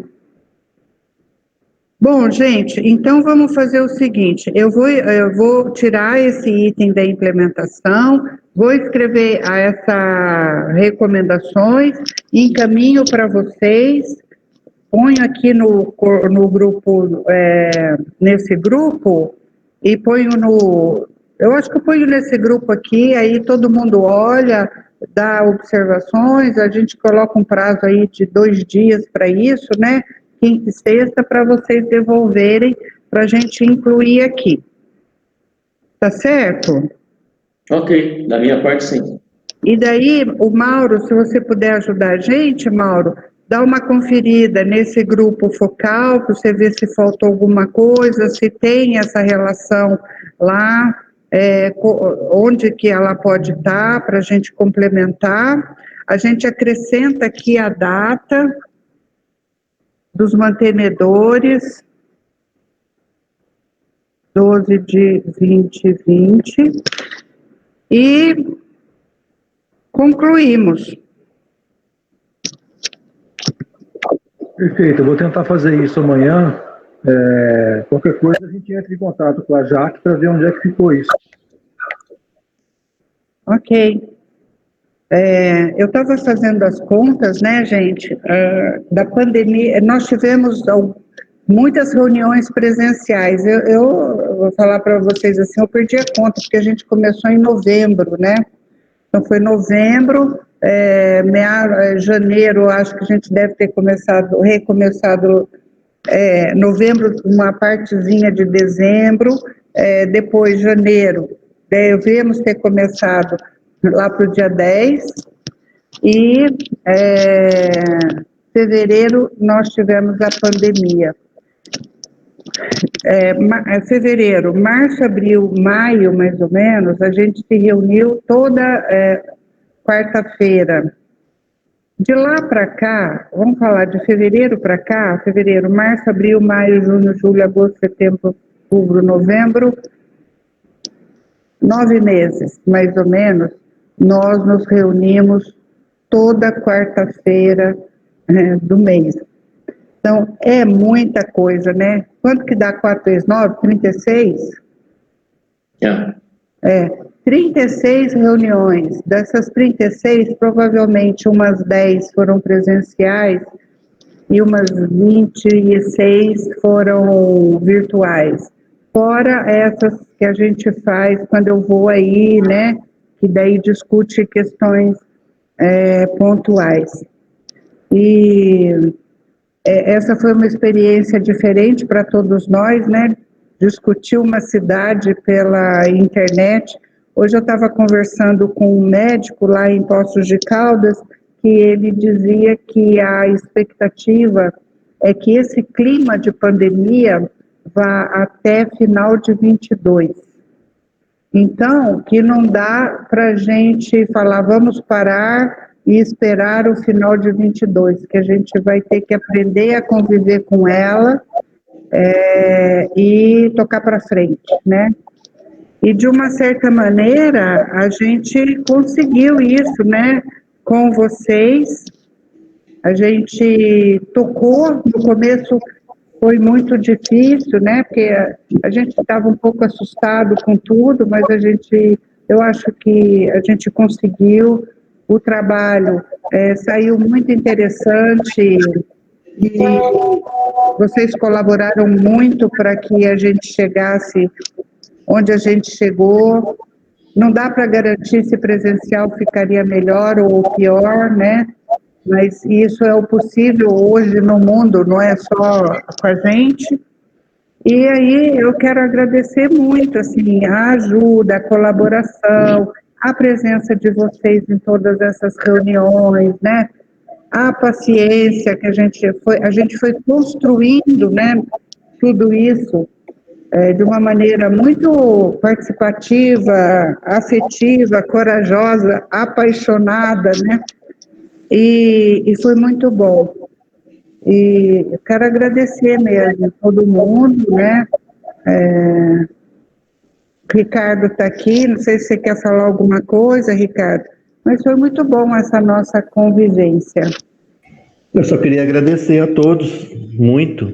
Bom, gente, então vamos fazer o seguinte, eu vou tirar esse item da implementação, vou escrever essas recomendações, encaminho para vocês, ponho aqui no grupo, nesse grupo, e eu acho que eu ponho nesse grupo aqui, aí todo mundo olha, dá observações, a gente coloca um prazo aí de 2 dias para isso, né? Quinta e sexta, para vocês devolverem, para a gente incluir aqui. Tá certo? Ok, da minha parte, sim. E daí, o Mauro, se você puder ajudar a gente, Mauro, dá uma conferida nesse grupo focal, para você ver se faltou alguma coisa, se tem essa relação lá, onde que ela pode estar, para a gente complementar. A gente acrescenta aqui a data dos mantenedores, 12 de 2020, e concluímos. Perfeito, eu vou tentar fazer isso amanhã. Qualquer coisa a gente entra em contato com a Jaque para ver onde é que ficou isso. Ok. Eu estava fazendo as contas, né, gente, da pandemia. Nós tivemos muitas reuniões presenciais. Eu vou falar para vocês assim, eu perdi a conta, porque a gente começou em novembro, né? Então, foi novembro, janeiro, acho que a gente deve ter recomeçado novembro, uma partezinha de dezembro, depois janeiro, devemos ter começado lá para o dia 10, e fevereiro nós tivemos a pandemia. Fevereiro, março, abril, maio, mais ou menos, a gente se reuniu toda quarta-feira. De lá para cá, vamos falar de fevereiro para cá, fevereiro, março, abril, maio, junho, julho, agosto, setembro, outubro, novembro, 9 meses, mais ou menos, nós nos reunimos toda quarta-feira do mês. Então, é muita coisa, né? Quanto que dá 4 vezes 9? 36? 36 reuniões. Dessas 36, provavelmente umas 10 foram presenciais e umas 26 foram virtuais. Fora essas que a gente faz quando eu vou aí, né? Que daí discute questões pontuais. E essa foi uma experiência diferente para todos nós, né? Discutir uma cidade pela internet. Hoje eu estava conversando com um médico lá em Poços de Caldas, que ele dizia que a expectativa é que esse clima de pandemia vá até final de 22. Então, que não dá para a gente falar, vamos parar e esperar o final de 22, que a gente vai ter que aprender a conviver com ela e tocar para frente, né? E, de uma certa maneira, a gente conseguiu isso, né? Com vocês, a gente tocou, no começo foi muito difícil, né? Porque a gente estava um pouco assustado com tudo, mas a gente eu acho que a gente conseguiu, o trabalho saiu muito interessante e vocês colaboraram muito para que a gente chegasse onde a gente chegou. Não dá para garantir se presencial ficaria melhor ou pior, né? Mas isso é o possível hoje no mundo, não é só com a gente. E aí eu quero agradecer muito, assim, a ajuda, a colaboração, a presença de vocês em todas essas reuniões, né? A paciência que a gente foi construindo, né? Tudo isso de uma maneira muito participativa, afetiva, corajosa, apaixonada, né? E foi muito bom. E eu quero agradecer mesmo todo mundo, né? Ricardo está aqui, não sei se você quer falar alguma coisa, Ricardo, mas foi muito bom essa nossa convivência. Eu só queria agradecer a todos muito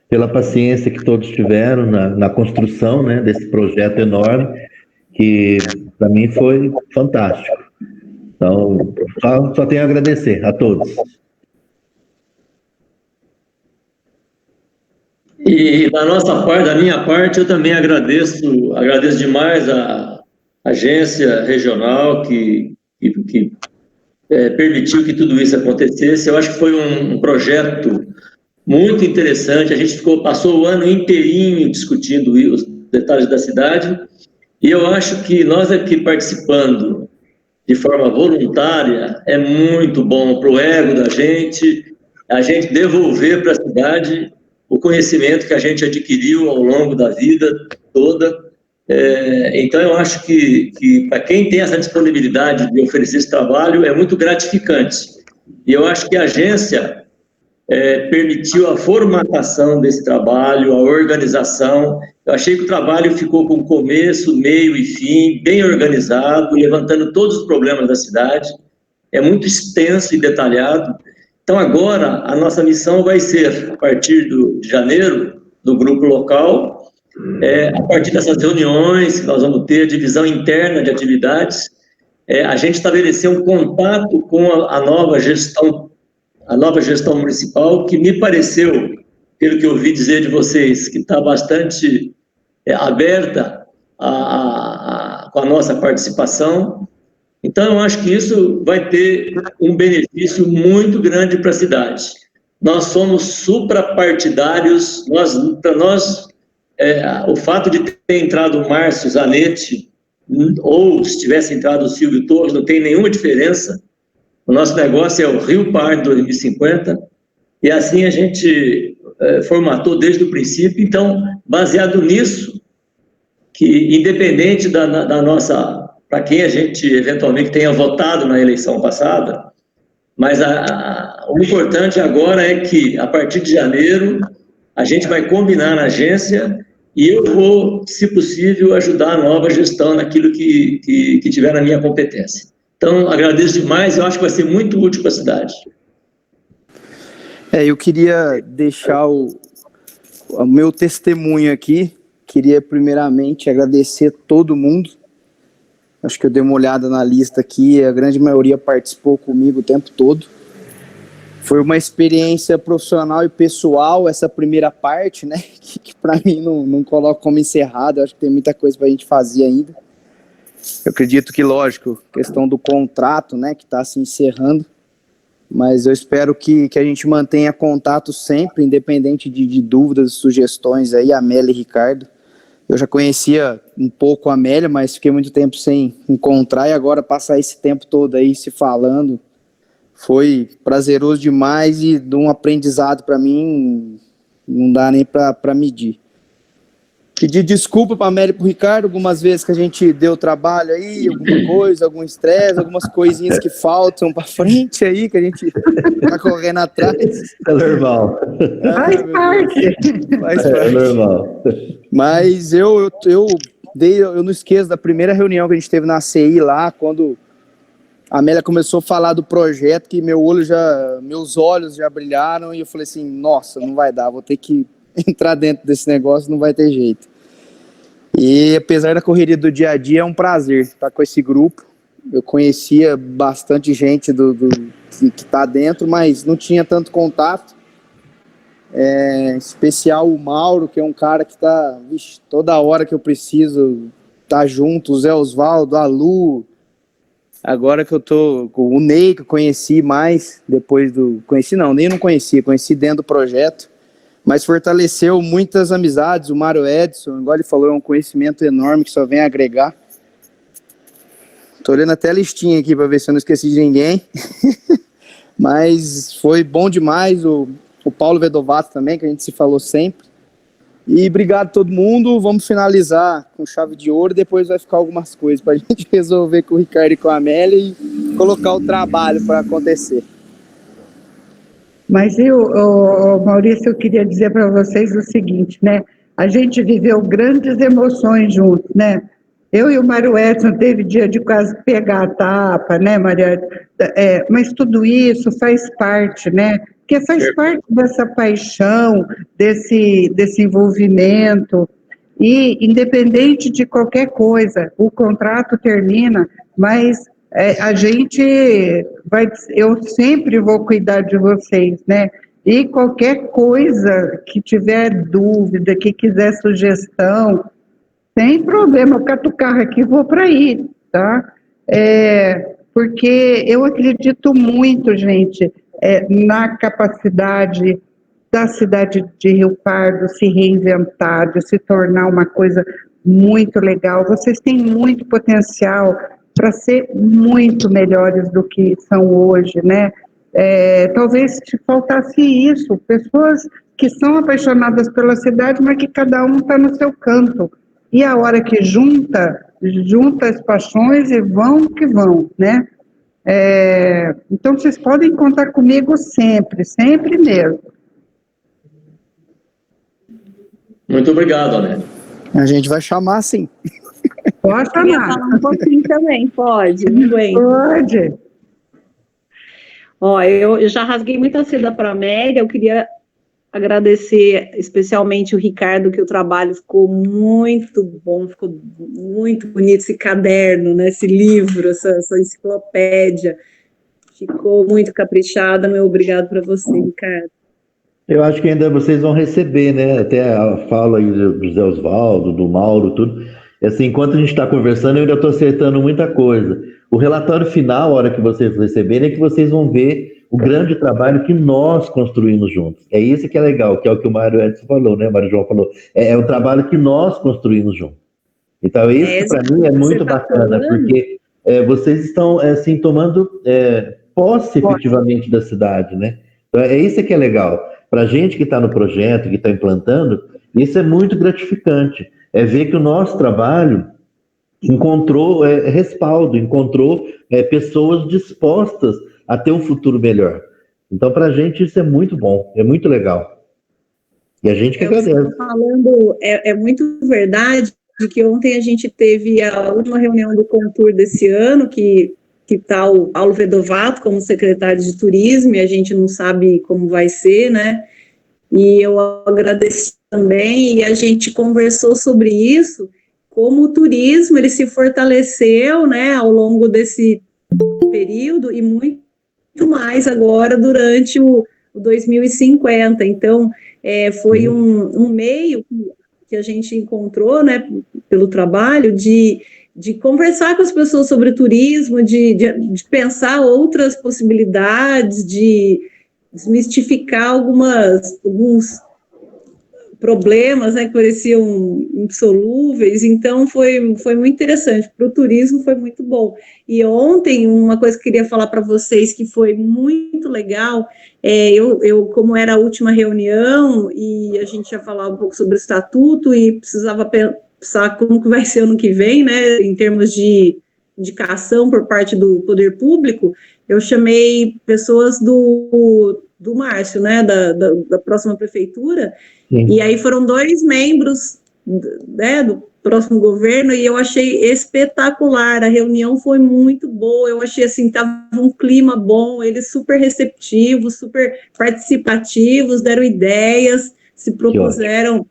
pela paciência que todos tiveram na construção, né, desse projeto enorme, que para mim foi fantástico. Então, só tenho a agradecer a todos. E da nossa parte, da minha parte, eu também agradeço demais a agência regional que permitiu que tudo isso acontecesse. Eu acho que foi um projeto muito interessante. A gente passou o ano inteirinho discutindo os detalhes da cidade, e eu acho que nós aqui participando de forma voluntária é muito bom para o ego da gente, a gente devolver para a cidade o conhecimento que a gente adquiriu ao longo da vida toda. Então, eu acho que para quem tem essa disponibilidade de oferecer esse trabalho, é muito gratificante. E eu acho que a agência permitiu a formatação desse trabalho, a organização. Eu achei que o trabalho ficou com começo, meio e fim, bem organizado, levantando todos os problemas da cidade. É muito extenso e detalhado. Então, agora, a nossa missão vai ser, a partir de janeiro, do grupo local, a partir dessas reuniões que nós vamos ter, divisão interna de atividades, a gente estabelecer um contato com a nova gestão municipal, que me pareceu, pelo que eu ouvi dizer de vocês, que está bastante aberta com a nossa participação. Então, eu acho que isso vai ter um benefício muito grande para a cidade. Nós somos suprapartidários, para nós, o fato de ter entrado o Márcio Zanetti, ou se tivesse entrado o Silvio Torres, não tem nenhuma diferença. O nosso negócio é o Rio Par 2050, e assim a gente formatou desde o princípio. Então, baseado nisso, que independente da nossa... para quem a gente eventualmente tenha votado na eleição passada, mas o importante agora é que, a partir de janeiro, a gente vai combinar na agência e eu vou, se possível, ajudar a nova gestão naquilo que tiver na minha competência. Então, agradeço demais, eu acho que vai ser muito útil para a cidade. Eu queria deixar o meu testemunho aqui. Queria, primeiramente, agradecer todo mundo. Acho que eu dei uma olhada na lista aqui, a grande maioria participou comigo o tempo todo. Foi uma experiência profissional e pessoal, essa primeira parte, né, que para mim não coloco como encerrada. Acho que tem muita coisa para a gente fazer ainda. Eu acredito que, lógico, questão do contrato, né, que está se encerrando, mas eu espero que a gente mantenha contato sempre, independente de dúvidas e sugestões aí, Amélia e Ricardo. Eu já conhecia um pouco a Amélia, mas fiquei muito tempo sem encontrar, e agora passar esse tempo todo aí se falando foi prazeroso demais e de um aprendizado para mim não dá nem para medir. Pedir desculpa para a Amélia e para o Ricardo, algumas vezes que a gente deu trabalho aí, alguma coisa, algum estresse, algumas coisinhas que faltam para frente aí, que a gente tá correndo atrás. É normal. Faz parte. Faz parte. É normal. Mas eu não esqueço da primeira reunião que a gente teve na CI lá, quando a Amélia começou a falar do projeto, que meus olhos já brilharam, e eu falei assim, nossa, não vai dar, vou ter que entrar dentro desse negócio, não vai ter jeito. E apesar da correria do dia a dia, é um prazer estar com esse grupo. Eu conhecia bastante gente que está dentro, mas não tinha tanto contato. Em especial o Mauro, que é um cara que está toda hora que eu preciso tá junto, o Zé Osvaldo, a Lu. Agora que eu tô com o Ney, que eu conheci mais depois do... Conheci não conheci dentro do projeto. Mas fortaleceu muitas amizades. O Mário Edson, igual ele falou, é um conhecimento enorme que só vem agregar. Tô olhando até a listinha aqui para ver se eu não esqueci de ninguém. Mas foi bom demais. O Paulo Vedovato também, que a gente se falou sempre. E obrigado a todo mundo. Vamos finalizar com chave de ouro. Depois vai ficar algumas coisas para a gente resolver com o Ricardo e com a Amélia e colocar o trabalho para acontecer. Mas Maurício, eu queria dizer para vocês o seguinte, né? A gente viveu grandes emoções juntos, né? Eu e o Mário Edson teve dia de quase pegar a tapa, né, Maria? Mas tudo isso faz parte, né? Porque faz parte dessa paixão, desse envolvimento. E, independente de qualquer coisa, o contrato termina, mas eu sempre vou cuidar de vocês, né? E qualquer coisa que tiver dúvida, que quiser sugestão, sem problema, eu cato o carro aqui e vou para aí, tá? Porque eu acredito muito, gente, na capacidade da cidade de Rio Pardo se reinventar, de se tornar uma coisa muito legal. Vocês têm muito potencial para ser muito melhores do que são hoje, né? Talvez te faltasse isso, pessoas que são apaixonadas pela cidade, mas que cada um está no seu canto. E a hora que junta as paixões e vão que vão, né? Então, vocês podem contar comigo sempre, sempre mesmo. Muito obrigado, Amélia. A gente vai chamar, sim. Pode falar um pouquinho também, pode? Pode. Ó, eu já rasguei muita seda para a Amélia, eu queria agradecer especialmente o Ricardo, que o trabalho ficou muito bom, ficou muito bonito esse caderno, né, esse livro, essa enciclopédia, ficou muito caprichada. Meu obrigado para você, Ricardo. Eu acho que ainda vocês vão receber, né, até a fala aí do Zé Osvaldo, do Mauro, tudo. Assim, enquanto a gente está conversando, eu ainda estou acertando muita coisa. O relatório final, a hora que vocês receberem, é que vocês vão ver o grande trabalho que nós construímos juntos. É isso que é legal, que é o que o Mário Edson falou, né? O Mário João falou. É o trabalho que nós construímos juntos. Então, isso para mim é muito bacana, porque vocês estão, assim, tomando posse efetivamente da cidade, né? Então, isso que é legal. Para a gente que está no projeto, que está implantando, isso é muito gratificante. É ver que o nosso trabalho encontrou respaldo, encontrou pessoas dispostas a ter um futuro melhor. Então, para a gente, isso é muito bom, é muito legal. E a gente que agradece. Falando, é muito verdade que ontem a gente teve a última reunião do Contour desse ano, que está o Paulo Vedovato como secretário de turismo, e a gente não sabe como vai ser, né? E eu agradeci também, e a gente conversou sobre isso, como o turismo ele se fortaleceu, né, ao longo desse período, e muito mais agora durante o 2050. Então, foi um meio que a gente encontrou, né, pelo trabalho, de conversar com as pessoas sobre turismo, de pensar outras possibilidades, de desmistificar alguns problemas, né, que pareciam insolúveis. Então foi muito interessante, para o turismo foi muito bom. E ontem, uma coisa que eu queria falar para vocês, que foi muito legal, eu como era a última reunião, e a gente ia falar um pouco sobre o estatuto, e precisava pensar como que vai ser ano que vem, né, em termos de indicação por parte do poder público, eu chamei pessoas do Márcio, né, da próxima prefeitura. Sim. E aí foram 2 membros, né, do próximo governo, e eu achei espetacular, a reunião foi muito boa, eu achei assim, estava um clima bom, eles super receptivos, super participativos, deram ideias, se propuseram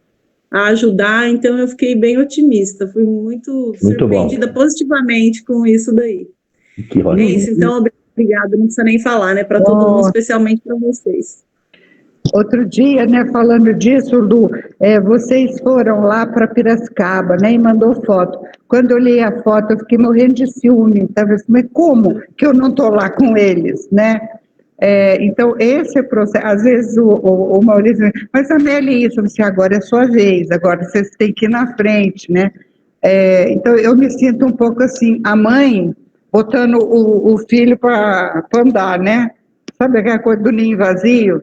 a ajudar, então eu fiquei bem otimista, fui muito surpreendida positivamente com isso daí. Que ótimo. É isso, então, obrigada, não precisa nem falar, né, para todo mundo, especialmente para vocês. Outro dia, né, falando disso, Lu, vocês foram lá para Piracicaba, né, e mandou foto. Quando eu li a foto, eu fiquei morrendo de ciúme, tá? Mas como que eu não estou lá com eles, né? Então, esse processo, às vezes o Maurício diz, mas Amélia, isso, você agora é sua vez, agora vocês têm que ir na frente, né? Então, eu me sinto um pouco assim, a mãe botando o filho para andar, né? Sabe aquela coisa do ninho vazio?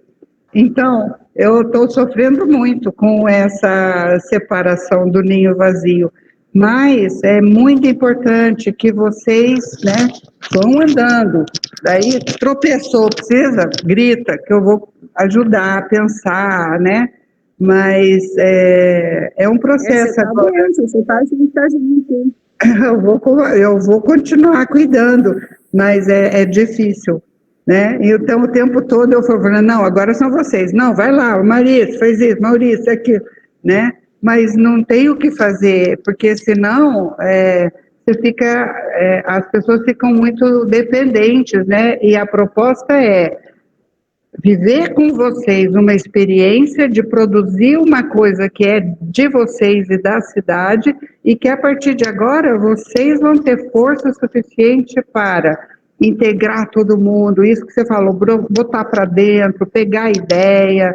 Então, eu estou sofrendo muito com essa separação do ninho vazio, mas é muito importante que vocês, né, vão andando. Daí, tropeçou, precisa, grita, que eu vou ajudar a pensar, né? Mas é um processo. Você está doente, você está junto. Eu vou continuar cuidando, mas é difícil. Né? Então, o tempo todo eu fui falando, não, agora são vocês, não, vai lá, o Maurício fez isso, Maurício, aquilo, né? Mas não tem o que fazer, porque senão você fica, as pessoas ficam muito dependentes, né? E a proposta é viver com vocês uma experiência de produzir uma coisa que é de vocês e da cidade, e que a partir de agora vocês vão ter força suficiente para integrar todo mundo, isso que você falou, botar para dentro, pegar a ideia,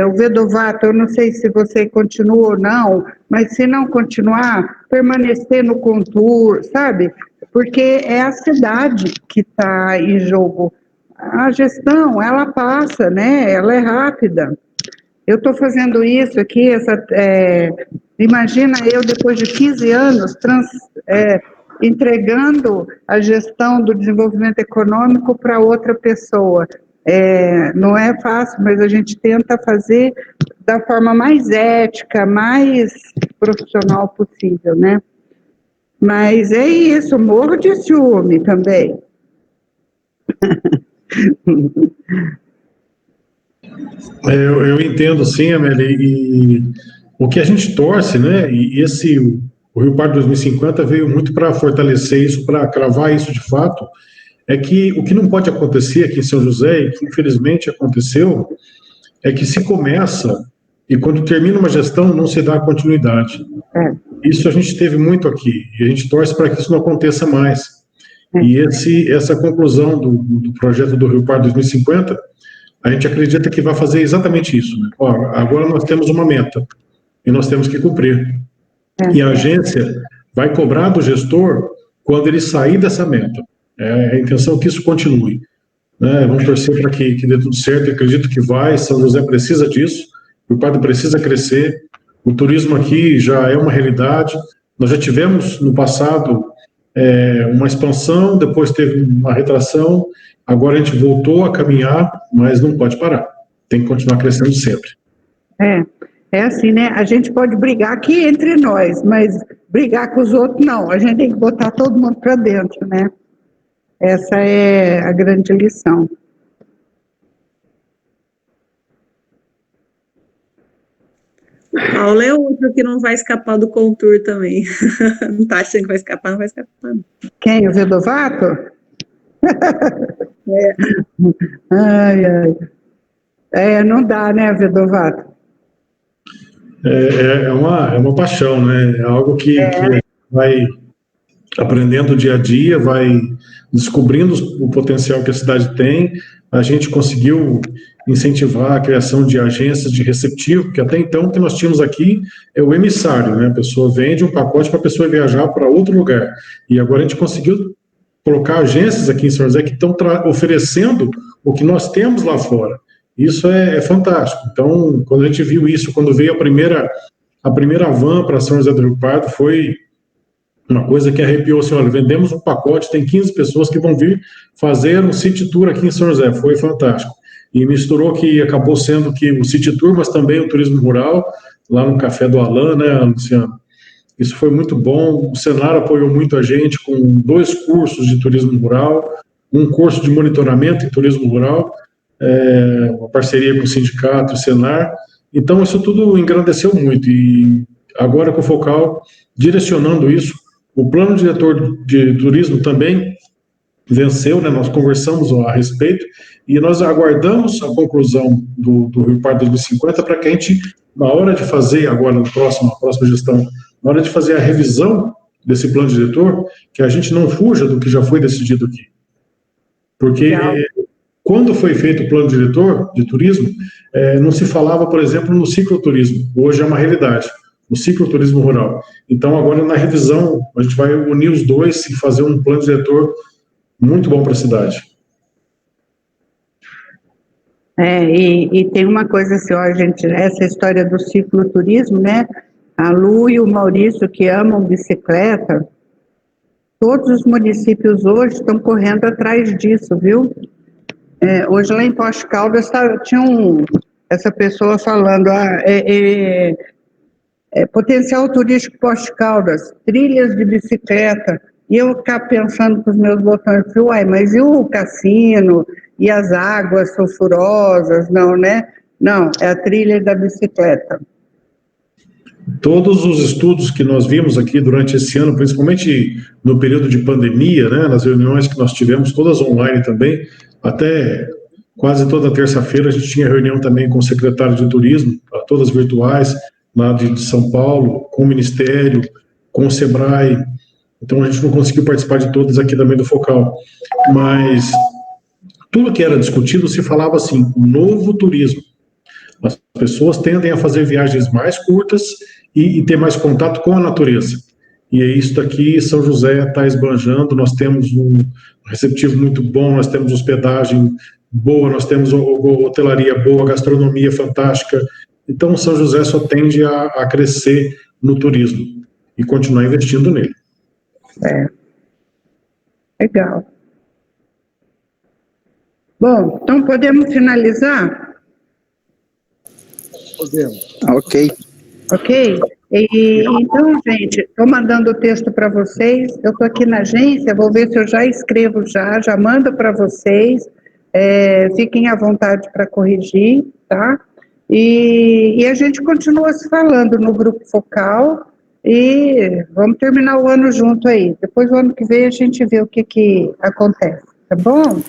o Vedovato, eu não sei se você continua ou não, mas se não continuar, permanecer no Contur, sabe? Porque é a cidade que está em jogo. A gestão, ela passa, né? Ela é rápida. Eu estou fazendo isso aqui, imagina eu, depois de 15 anos, entregando a gestão do desenvolvimento econômico para outra pessoa. Não é fácil, mas a gente tenta fazer da forma mais ética, mais profissional possível, né? Mas é isso, morro de ciúme também. Eu entendo, sim, Amélia, e o que a gente torce, né, o Rio Pardo 2050 veio muito para fortalecer isso, para cravar isso de fato, é que o que não pode acontecer aqui em São José, e que infelizmente aconteceu, é que se começa e quando termina uma gestão não se dá continuidade. Isso a gente teve muito aqui, e a gente torce para que isso não aconteça mais. E essa conclusão do projeto do Rio Pardo 2050, a gente acredita que vai fazer exatamente isso, né? Agora nós temos uma meta e nós temos que cumprir. E a agência vai cobrar do gestor quando ele sair dessa meta. A intenção é que isso continue, né? Vamos torcer para que dê tudo certo, eu acredito que vai, São José precisa disso, o Pardo precisa crescer, o turismo aqui já é uma realidade, nós já tivemos no passado uma expansão, depois teve uma retração, agora a gente voltou a caminhar, mas não pode parar, tem que continuar crescendo sempre. É assim, né? A gente pode brigar aqui entre nós, mas brigar com os outros, não. A gente tem que botar todo mundo para dentro, né? Essa é a grande lição. Paulo é outro que não vai escapar do Contur também. Não está achando que vai escapar, não vai escapar. Quem? O Vedovato? Ai. Não dá, né, Vedovato? É uma paixão, né? É algo que vai aprendendo dia a dia, vai descobrindo o potencial que a cidade tem. A gente conseguiu incentivar a criação de agências de receptivo, que até então o que nós tínhamos aqui é o emissário, né? A pessoa vende um pacote para a pessoa viajar para outro lugar. E agora a gente conseguiu colocar agências aqui em São José que estão oferecendo o que nós temos lá fora. Isso é fantástico. Então, quando a gente viu isso, quando veio a primeira van para São José do Rio Pardo, foi uma coisa que arrepiou, assim, olha, vendemos um pacote, tem 15 pessoas que vão vir fazer um city tour aqui em São José, foi fantástico. E misturou que acabou sendo que o city tour, mas também o turismo rural, lá no Café do Alan, né, Luciano? Isso foi muito bom, o Senar apoiou muito a gente com 2 cursos de turismo rural, um curso de monitoramento em turismo rural, uma parceria com o sindicato, o Senar, Então, isso tudo engrandeceu muito. E agora com o Focal direcionando isso, o plano diretor de turismo também venceu, né? Nós conversamos a respeito e nós aguardamos a conclusão do Rio Pardo 2050 para que a gente, na hora de fazer agora, na próxima gestão, na hora de fazer a revisão desse plano diretor, que a gente não fuja do que já foi decidido aqui. Porque quando foi feito o plano diretor de turismo, não se falava, por exemplo, no cicloturismo. Hoje é uma realidade, o cicloturismo rural. Então, agora na revisão, a gente vai unir os dois e fazer um plano diretor muito bom para a cidade. E tem uma coisa assim, ó, gente, essa história do cicloturismo, né? A Lu e o Maurício, que amam bicicleta, todos os municípios hoje estão correndo atrás disso, viu? Hoje lá em Poços de Caldas tinha essa pessoa falando, potencial turístico Poços de Caldas, trilhas de bicicleta, e eu ficava pensando com os meus botões, uai, mas e o cassino, e as águas sulfurosas, não, né? Não, é a trilha da bicicleta. Todos os estudos que nós vimos aqui durante esse ano, principalmente no período de pandemia, né, nas reuniões que nós tivemos, todas online também, até quase toda terça-feira a gente tinha reunião também com o secretário de turismo, todas virtuais, lá de São Paulo, com o Ministério, com o SEBRAE. Então a gente não conseguiu participar de todas aqui também do Focal, mas tudo que era discutido se falava assim, o novo turismo. As pessoas tendem a fazer viagens mais curtas e ter mais contato com a natureza. E é isso daqui, São José está esbanjando, nós temos um receptivo muito bom, nós temos hospedagem boa, nós temos hotelaria boa, gastronomia fantástica. Então, São José só tende a crescer no turismo e continuar investindo nele. Legal. Bom, então podemos finalizar? Podemos. Ok. Ok? Então, gente, estou mandando o texto para vocês, eu estou aqui na agência, vou ver se eu já escrevo já mando para vocês, fiquem à vontade para corrigir, tá? E a gente continua se falando no grupo Focal e vamos terminar o ano junto aí. Depois, o ano que vem, a gente vê o que acontece, tá bom?